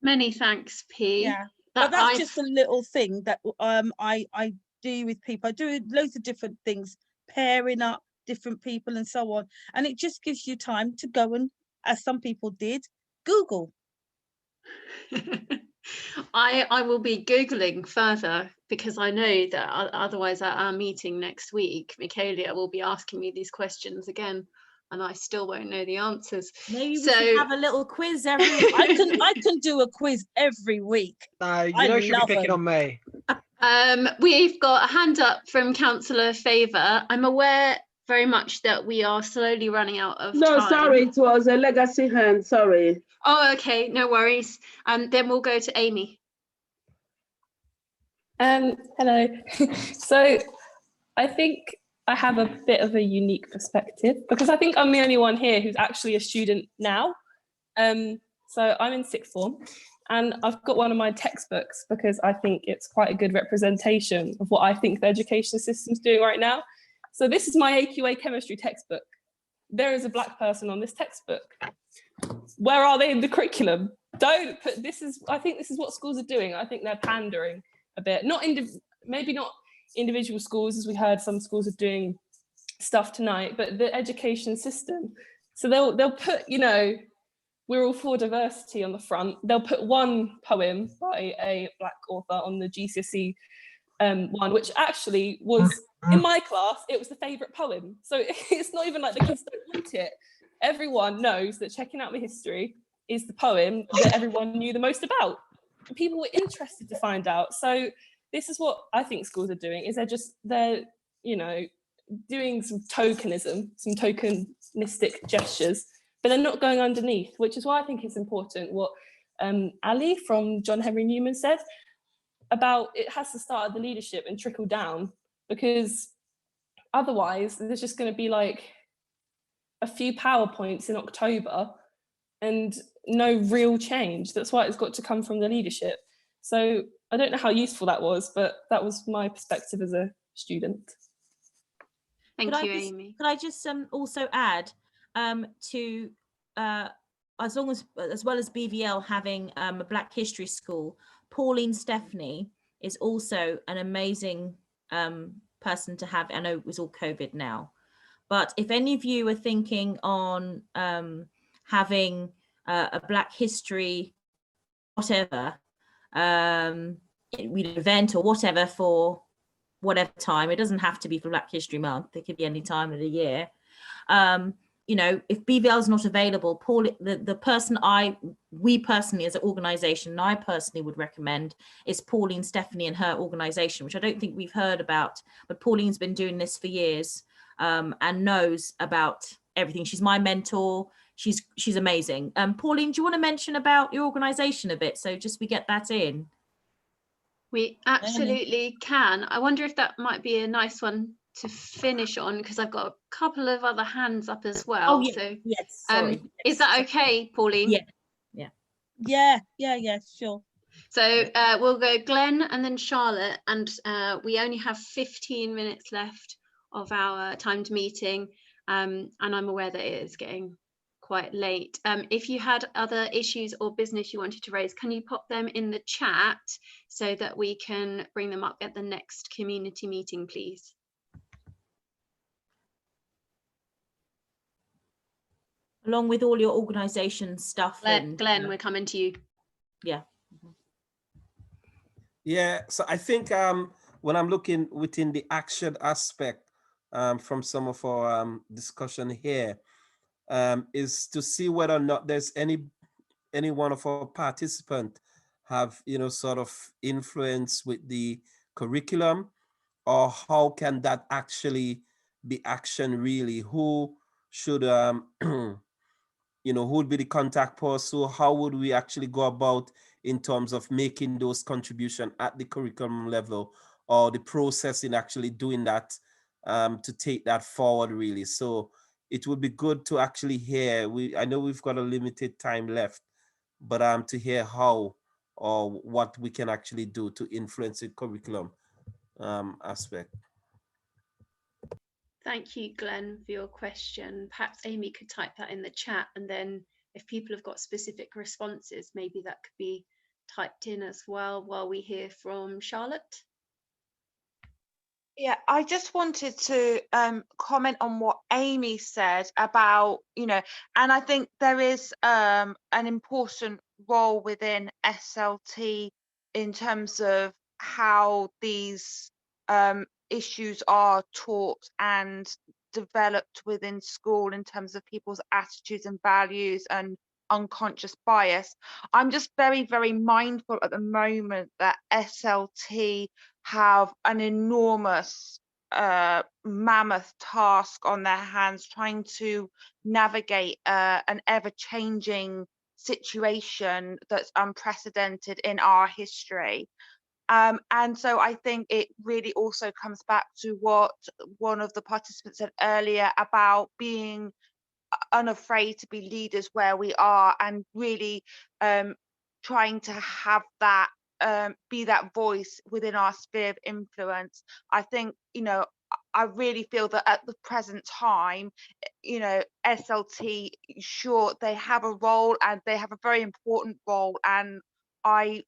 Many thanks, P. Yeah, but that's just a little thing that I do with people. I do loads of different things, pairing up different people and so on. And it just gives you time to go and, as some people did, Google. I will be Googling further, because I know that otherwise at our meeting next week, Michaelia will be asking me these questions again, and I still won't know the answers. Maybe we should have a little quiz every week. I can do a quiz every week. No, you know, she'll be picking on me. We've got a hand up from Councillor Favour. I'm aware very much that we are slowly running out of No, time. sorry, it was a legacy hand, sorry. Oh, okay, no worries. Then we'll go to Amy. Hello. So I think I have a bit of a unique perspective, because I think I'm the only one here who's actually a student now. So I'm in sixth form, and I've got one of my textbooks because I think it's quite a good representation of what I think the education system's doing right now. So this is my AQA chemistry textbook. There is a black person on this textbook. Where are they in the curriculum? Don't put, I think this is what schools are doing. I think they're pandering a bit. Maybe not individual schools, as we heard some schools are doing stuff tonight, but the education system. So they'll put, you know, we're all for diversity on the front. They'll put one poem by a black author on the GCSE one, which actually was, in my class, it was the favourite poem. So it's not even like the kids don't want it. Everyone knows that Checking Out My History is the poem that everyone knew the most about. And people were interested to find out. So this is what I think schools are doing, is they're you know, doing some tokenism, some tokenistic gestures, but they're not going underneath, which is why I think it's important what Ali from John Henry Newman said about it has to start at the leadership and trickle down, because otherwise there's just going to be like a few PowerPoints in October and no real change. That's why it's got to come from the leadership. So I don't know how useful that was, but that was my perspective as a student. Thank you, Amy. Could I just also add to as well as BVL having a Black History School, Pauline Stephanie is also an amazing person to have. I know it was all COVID now, but if any of you are thinking on having a Black History, whatever, event or whatever for whatever time, it doesn't have to be for Black History Month, it could be any time of the year. You know, if BVL is not available, the person we personally as an organization, and I personally would recommend is Pauline Stephanie and her organization, which I don't think we've heard about, but Pauline's been doing this for years and knows about everything. She's my mentor. She's amazing. Pauline, do you want to mention about your organization a bit? So just we get that in. We absolutely can. I wonder if that might be a nice one to finish on, because I've got a couple of other hands up as well. Oh, yeah. So yes, sorry. Is that okay, Pauline? Yeah, sure. So we'll go Glenn and then Charlotte, and we only have 15 minutes left of our timed meeting, and I'm aware that it is getting quite late. If you had other issues or business you wanted to raise, can you pop them in the chat so that we can bring them up at the next community meeting, please? Along with all your organisation stuff. Glenn, we're coming to you. Yeah. Yeah, so I think when I'm looking within the action aspect from some of our discussion here, is to see whether or not there's any one of our participants have, you know, sort of influence with the curriculum, or how can that actually be action really? Who should, you know, who would be the contact person? How would we actually go about in terms of making those contributions at the curriculum level, or the process in actually doing that to take that forward really? So it would be good to actually hear, I know we've got a limited time left, but to hear how or what we can actually do to influence the curriculum aspect. Thank you, Glenn, for your question. Perhaps Amy could type that in the chat, and then if people have got specific responses, maybe that could be typed in as well while we hear from Charlotte. Yeah, I just wanted to comment on what Amy said about, and I think there is an important role within SLT in terms of how these issues are taught and developed within school in terms of people's attitudes and values and unconscious bias. I'm just very, very mindful at the moment that SLT have an enormous mammoth task on their hands trying to navigate an ever-changing situation that's unprecedented in our history. And so I think it really also comes back to what one of the participants said earlier about being unafraid to be leaders where we are, and really trying to have that be that voice within our sphere of influence. I think, I really feel that at the present time, SLT, sure, they have a role and they have a very important role, and I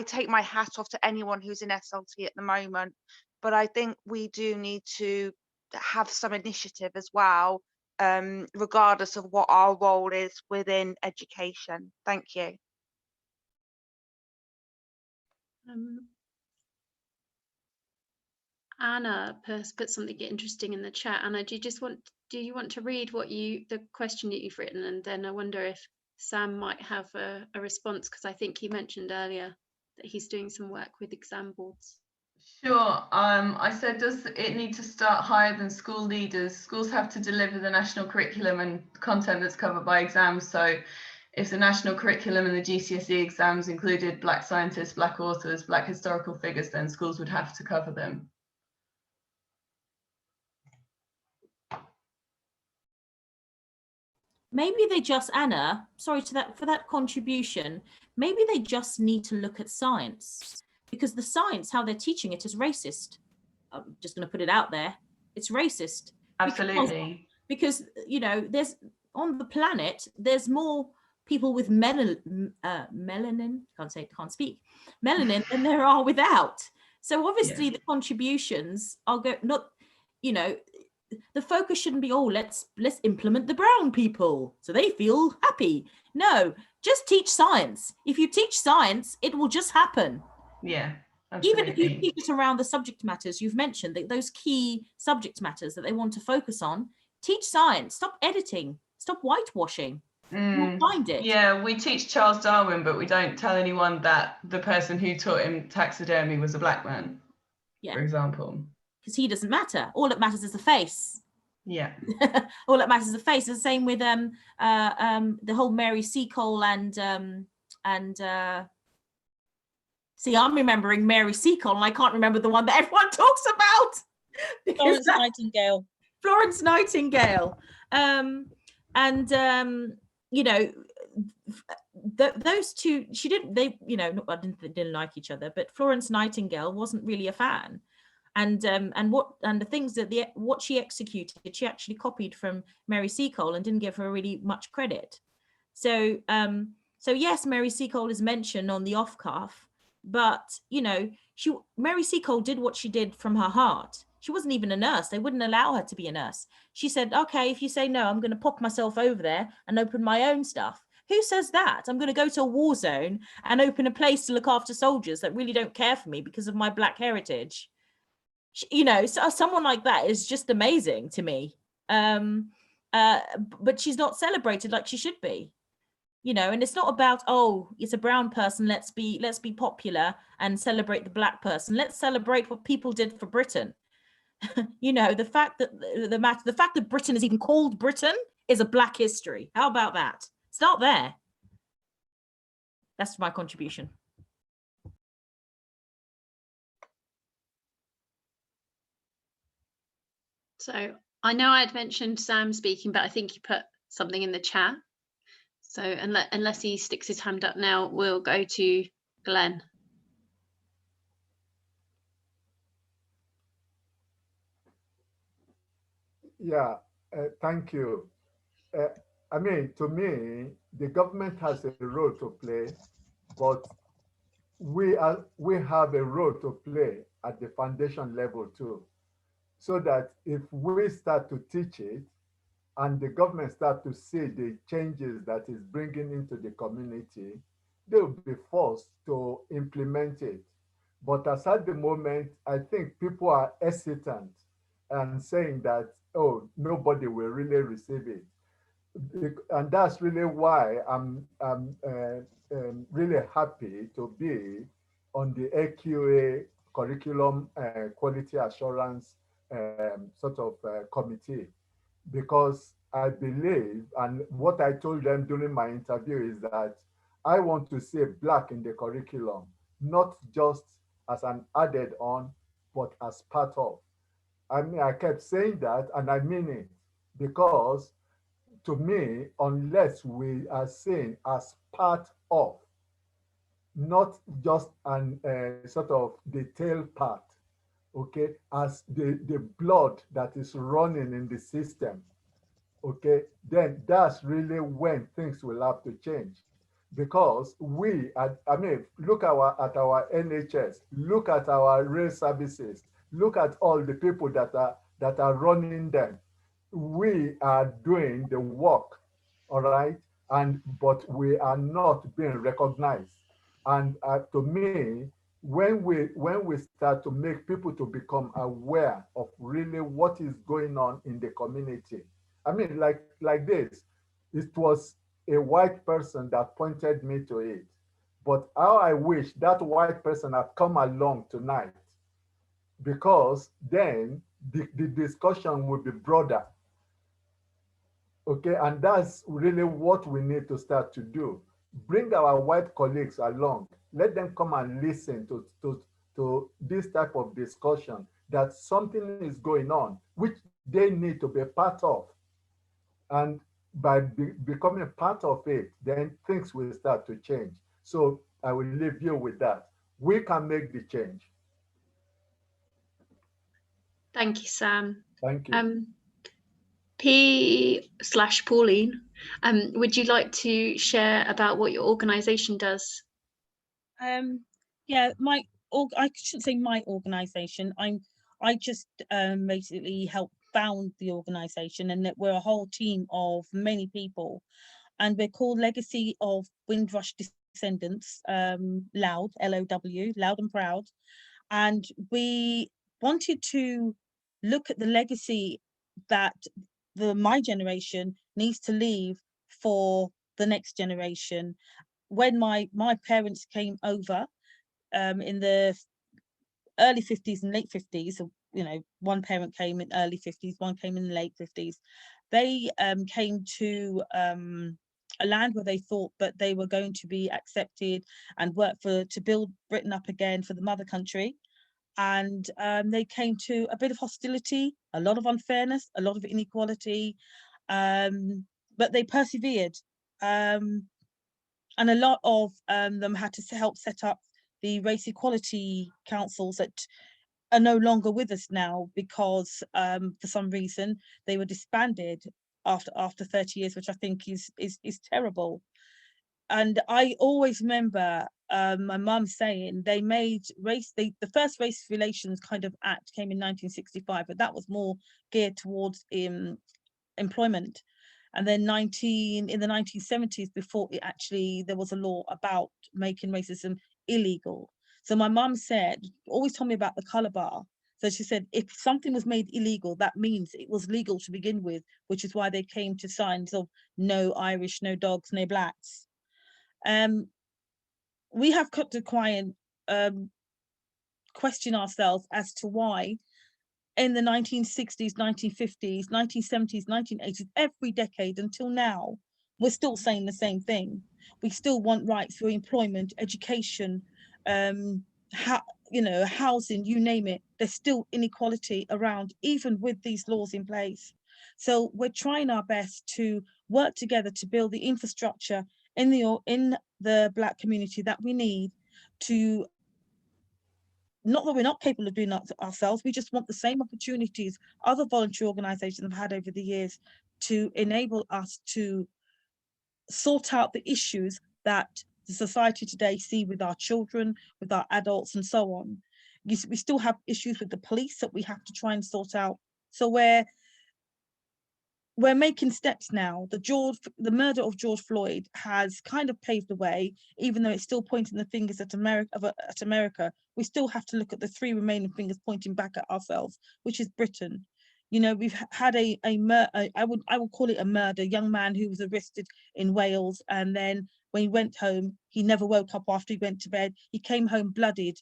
take my hat off to anyone who's in SLT at the moment, but I think we do need to have some initiative as well, regardless of what our role is within education. Thank you. Anna put something interesting in the chat. Anna, do you want to read the question that you've written, and then I wonder if Sam might have a response, because I think he mentioned earlier that he's doing some work with exam boards. Sure. I said, does it need to start higher than school leaders? Schools have to deliver the national curriculum and content that's covered by exams. So if the national curriculum and the GCSE exams included Black scientists, Black authors, Black historical figures, then schools would have to cover them. Maybe they just, Anna, sorry for that contribution, maybe they just need to look at science, because the science, how they're teaching it, is racist. I'm just going to put it out there. It's racist. Absolutely. Because there's, on the planet, there's more people with melanin, can't speak, melanin than there are without. So obviously the contributions are the focus shouldn't be, let's implement the brown people so they feel happy. No, just teach science. If you teach science, it will just happen. Yeah, absolutely. Even if you teach it around the subject matters you've mentioned, those key subject matters that they want to focus on, teach science. Stop editing. Stop whitewashing. You'll find it. Yeah, we teach Charles Darwin, but we don't tell anyone that the person who taught him taxidermy was a Black man, for example. Because he doesn't matter. All that matters is the face. Yeah. All that matters is the face. It's the same with the whole Mary Seacole and see, I'm remembering Mary Seacole, and I can't remember the one that everyone talks about. Florence Nightingale. Florence Nightingale. Those two, I didn't like each other, but Florence Nightingale wasn't really a fan. And the things that what she executed, she actually copied from Mary Seacole and didn't give her really much credit. So yes, Mary Seacole is mentioned on the off cuff, but Mary Seacole did what she did from her heart. She wasn't even a nurse. They wouldn't allow her to be a nurse. She said, okay, if you say no, I'm going to pop myself over there and open my own stuff. Who says that? I'm going to go to a war zone and open a place to look after soldiers that really don't care for me because of my Black heritage. So someone like that is just amazing to me. But she's not celebrated like she should be. And it's not about, it's a brown person, let's be popular and celebrate the Black person. Let's celebrate what people did for Britain. The fact that Britain is even called Britain is a Black history. How about that? Start there. That's my contribution. So I know I had mentioned Sam speaking, but I think he put something in the chat. So unless he sticks his hand up now, we'll go to Glenn. Yeah, thank you. To me, the government has a role to play, but we have a role to play at the foundation level too. so that if we start to teach it and the government start to see the changes that is bringing into the community, they'll be forced to implement it. But as at the moment, I think people are hesitant and saying that, oh, nobody will really receive it. And that's really why I'm really happy to be on the AQA curriculum quality assurance committee, because I believe, and what I told them during my interview is that I want to see Black in the curriculum, not just as an added on, but as part of. I mean, I kept saying that, and I mean it, because to me, unless we are seen as part of, not just an the tail part, okay, as the blood that is running in the system, okay, then that's really when things will have to change. Because I mean, look at our NHS, look at our rail services, look at all the people that are running them. We are doing the work, all right, but we are not being recognized. And to me, when we start to make people to become aware of really what is going on in the community, I mean, like this, it was a white person that pointed me to it. But how I wish that white person had come along tonight, because then the discussion would be broader. Okay, and that's really what we need to start to do. Bring our white colleagues along. Let them come and listen to this type of discussion, that something is going on, which they need to be part of. And by becoming part of it, then things will start to change. So I will leave you with that. We can make the change. Thank you, Sam. Thank you. P/Pauline, would you like to share about what your organisation does? Yeah, I shouldn't say my organisation. I just basically help found the organisation, and that we're a whole team of many people, and we're called Legacy of Windrush Descendants, loud, LOW, loud and proud. And we wanted to look at the legacy that my generation needs to leave for the next generation. When my parents came over in the early 50s and late 50s, you know, one parent came in early 50s, one came in the late 50s. They came to a land where they thought that they were going to be accepted and work to build Britain up again for the mother country. And they came to a bit of hostility, a lot of unfairness, a lot of inequality, but they persevered. And a lot of them had to help set up the race equality councils that are no longer with us now, because for some reason they were disbanded after 30 years, which I think is terrible. And I always remember my mum saying they made the first race relations kind of act came in 1965, but that was more geared towards employment. And then in the 1970s, before there was a law about making racism illegal. So my mum always told me about the colour bar. So she said, if something was made illegal, that means it was legal to begin with, which is why they came to signs of no Irish, no dogs, no blacks. We have got to question ourselves as to why in the 1960s, 1950s, 1970s, 1980s, every decade until now, we're still saying the same thing. We still want rights for employment, education, housing, you name it. There's still inequality around, even with these laws in place. So we're trying our best to work together to build the infrastructure in the Black community that we need to. Not that we're not capable of doing that ourselves, we just want the same opportunities other voluntary organisations have had over the years to enable us to sort out the issues that the society today see with our children, with our adults and so on. we still have issues with the police that we have to try and sort out. So we're making steps now. The murder of George Floyd has kind of paved the way, even though it's still pointing the fingers at America. We still have to look at the 3 remaining fingers pointing back at ourselves, which is Britain. You know, we've had I would call it a murder, young man who was arrested in Wales, and then when he went home, he never woke up after he went to bed. He came home bloodied,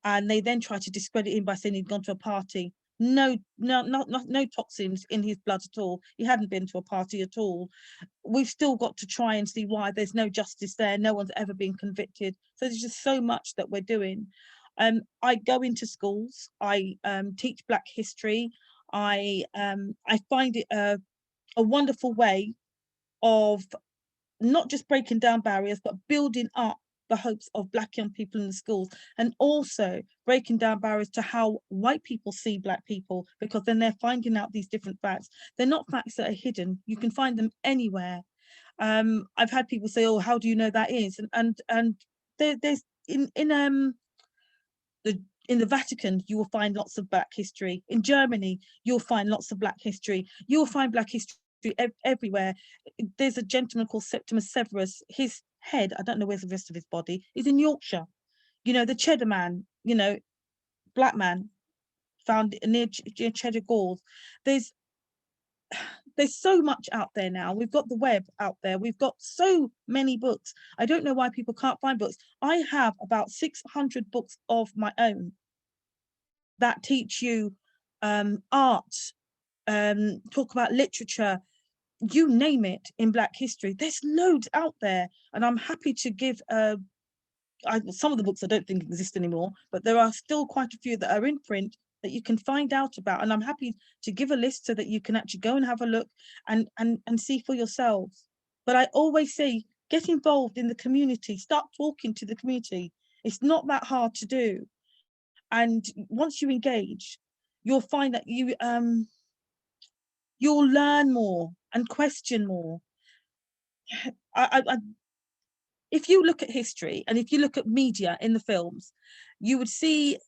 and they then tried to discredit him by saying he'd gone to a party. No toxins in his blood at all. He hadn't been to a party at all. We've still got to try and see why there's no justice there. No one's ever been convicted. So there's just so much that we're doing. I go into schools. I teach Black history. I find it a wonderful way of not just breaking down barriers, but building up the hopes of Black young people in the schools, and also breaking down barriers to how white people see Black people, because then they're finding out these different facts. They're not facts that are hidden. You can find them anywhere. I've had people say, "Oh, how do you know that is?" And there's in the Vatican, you will find lots of Black history. In Germany, you'll find lots of Black history. You'll find Black history everywhere. There's a gentleman called Septimus Severus. His head, I don't know where's the rest of his body, is in Yorkshire. You know, the Cheddar Man, you know, Black man found near Cheddar Gorse. There's so much out there now. We've got the web out there. We've got so many books. I don't know why people can't find books. I have about 600 books of my own that teach you art, talk about literature, you name it, in Black history. There's loads out there, and I'm happy to give some of the books I don't think exist anymore, but there are still quite a few that are in print that you can find out about, and I'm happy to give a list so that you can actually go and have a look and see for yourselves. But I always say, get involved in the community, start talking to the community. It's not that hard to do, and once you engage, you'll find that you'll learn more and question more. If you look at history and if you look at media in the films, you would see,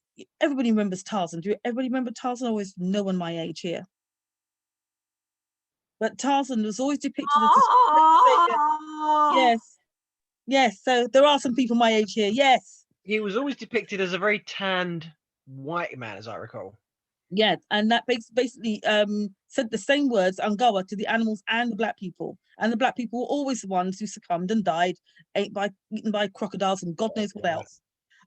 everybody remembers Tarzan. Do everybody remember Tarzan? Always no one my age here. But Tarzan was always depicted as this. Yes. So there are some people my age here. Yes. He was always depicted as a very tanned white man, as I recall. Yeah, and that basically said the same words, Angawa, to the animals and the Black people. And the Black people were always the ones who succumbed and died, eaten by crocodiles and God knows what else.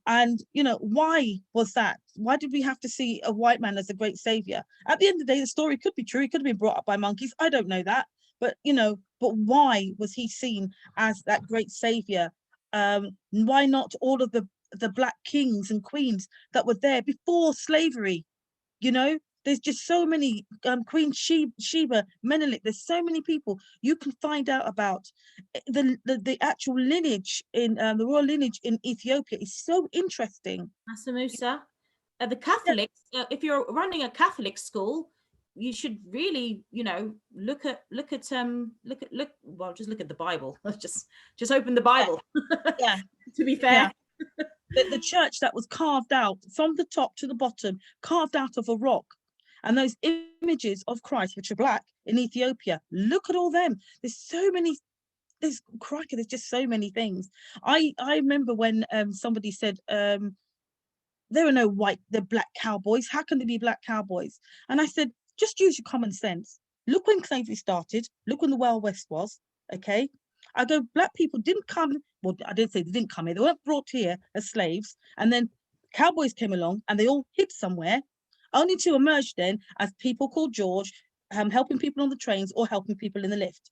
And, you know, why was that? Why did we have to see a white man as a great savior? At the end of the day, the story could be true. He could have been brought up by monkeys. I don't know that. But, you know, but why was he seen as that great savior? Why not all of the Black kings and queens that were there before slavery? You know, there's just so many, Queen Sheba, Menelik, there's so many people you can find out about. The actual lineage in the royal lineage in Ethiopia is so interesting. Massa Musa, the Catholics, if you're running a Catholic school, you should really, you know, look at well, just look at the Bible. Let's just open the Bible. Yeah. To be fair. Yeah. The church that was carved out from the top to the bottom, carved out of a rock, and those images of Christ, which are Black in Ethiopia, look at all them. There's so many, there's just so many things. I remember when somebody said there are no they're Black cowboys. How can there be Black cowboys? And I said, just use your common sense. Look when slavery started. Look when the Wild West was. Okay. I go, Black people didn't come, well, I didn't say they didn't come here, they weren't brought here as slaves, and then cowboys came along and they all hid somewhere, only to emerge then as people called George, helping people on the trains or helping people in the lift.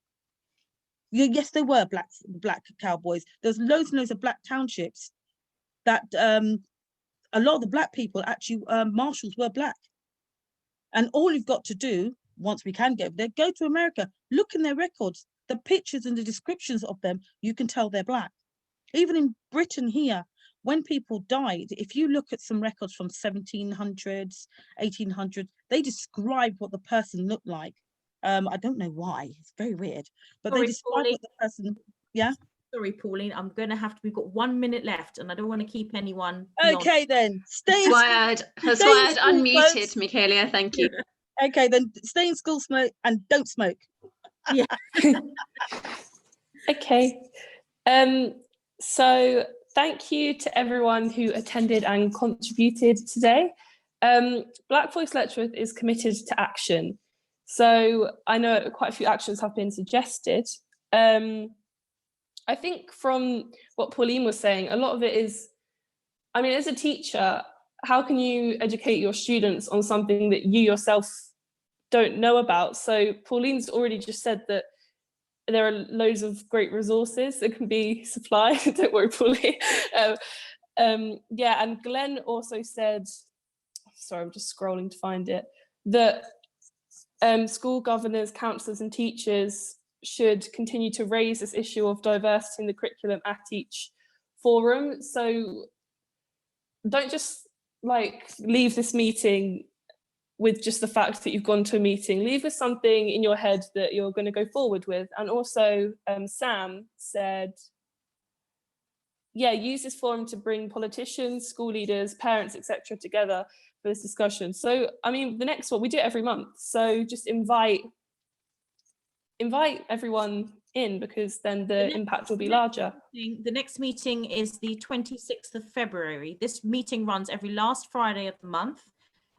Yes, there were black cowboys. There's loads and loads of Black townships that a lot of the Black people, actually, marshals were Black. And all you've got to do, once we can get there, go to America, look in their records, the pictures and the descriptions of them, you can tell they're Black. Even in Britain here, when people died, if you look at some records from 1700s, 1800s, they describe what the person looked like. I don't know why, it's very weird, but they describe what the person, yeah? Sorry, Pauline, we've got 1 minute left and I don't want to keep anyone. beyond. Okay, then. That's why I'd unmuted, Michaelia. Thank you. Okay, then stay in school, smoke, and don't smoke. Yeah. Okay. So thank you to everyone who attended and contributed today. Black Voice Letchworth is committed to action. So I know quite a few actions have been suggested. I think from what Pauline was saying, a lot of it is, I mean, as a teacher, how can you educate your students on something that you yourself don't know about? So Pauline's already just said that there are loads of great resources that can be supplied. Don't worry, Pauline. Yeah, and Glenn also said, sorry, I'm just scrolling to find it, that school governors, counsellors and teachers should continue to raise this issue of diversity in the curriculum at each forum. So don't just leave this meeting with just the fact that you've gone to a meeting. Leave with something in your head that you're going to go forward with. And also Sam said, yeah, use this forum to bring politicians, school leaders, parents, etc. together for this discussion. So, I mean, the next one, we do it every month. So just invite everyone in, because then the impact will be larger. The next meeting is the 26th of February. This meeting runs every last Friday of the month.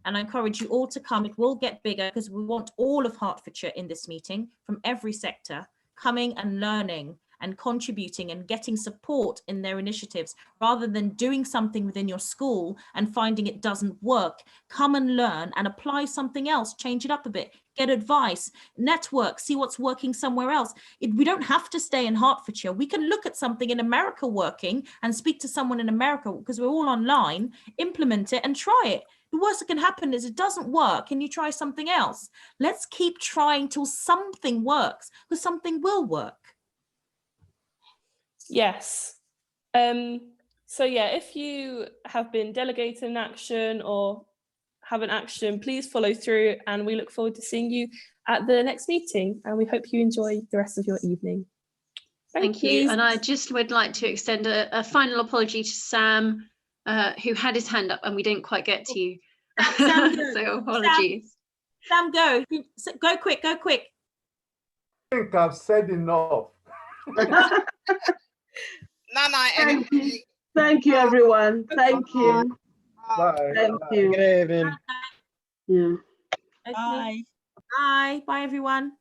And I encourage you all to come. It will get bigger because we want all of Hertfordshire in this meeting from every sector, coming and learning and contributing and getting support in their initiatives, rather than doing something within your school and finding it doesn't work. Come and learn and apply something else, change it up a bit, get advice, network, see what's working somewhere else. We don't have to stay in Hertfordshire. We can look at something in America working and speak to someone in America, because we're all online, implement it and try it. The worst that can happen is it doesn't work and you try something else. Let's keep trying till something works, because something will work. Yes. So yeah, if you have been delegated an action or have an action, please follow through, and we look forward to seeing you at the next meeting, and we hope you enjoy the rest of your evening. Thank you. And I just would like to extend a final apology to Sam, who had his hand up and we didn't quite get to you. Sam, so apologies. Sam, go quick, go quick. I think I've said enough. Thank you, everyone. Thank you. Bye. Thank you. Good evening. Yeah. Bye. Bye, everyone.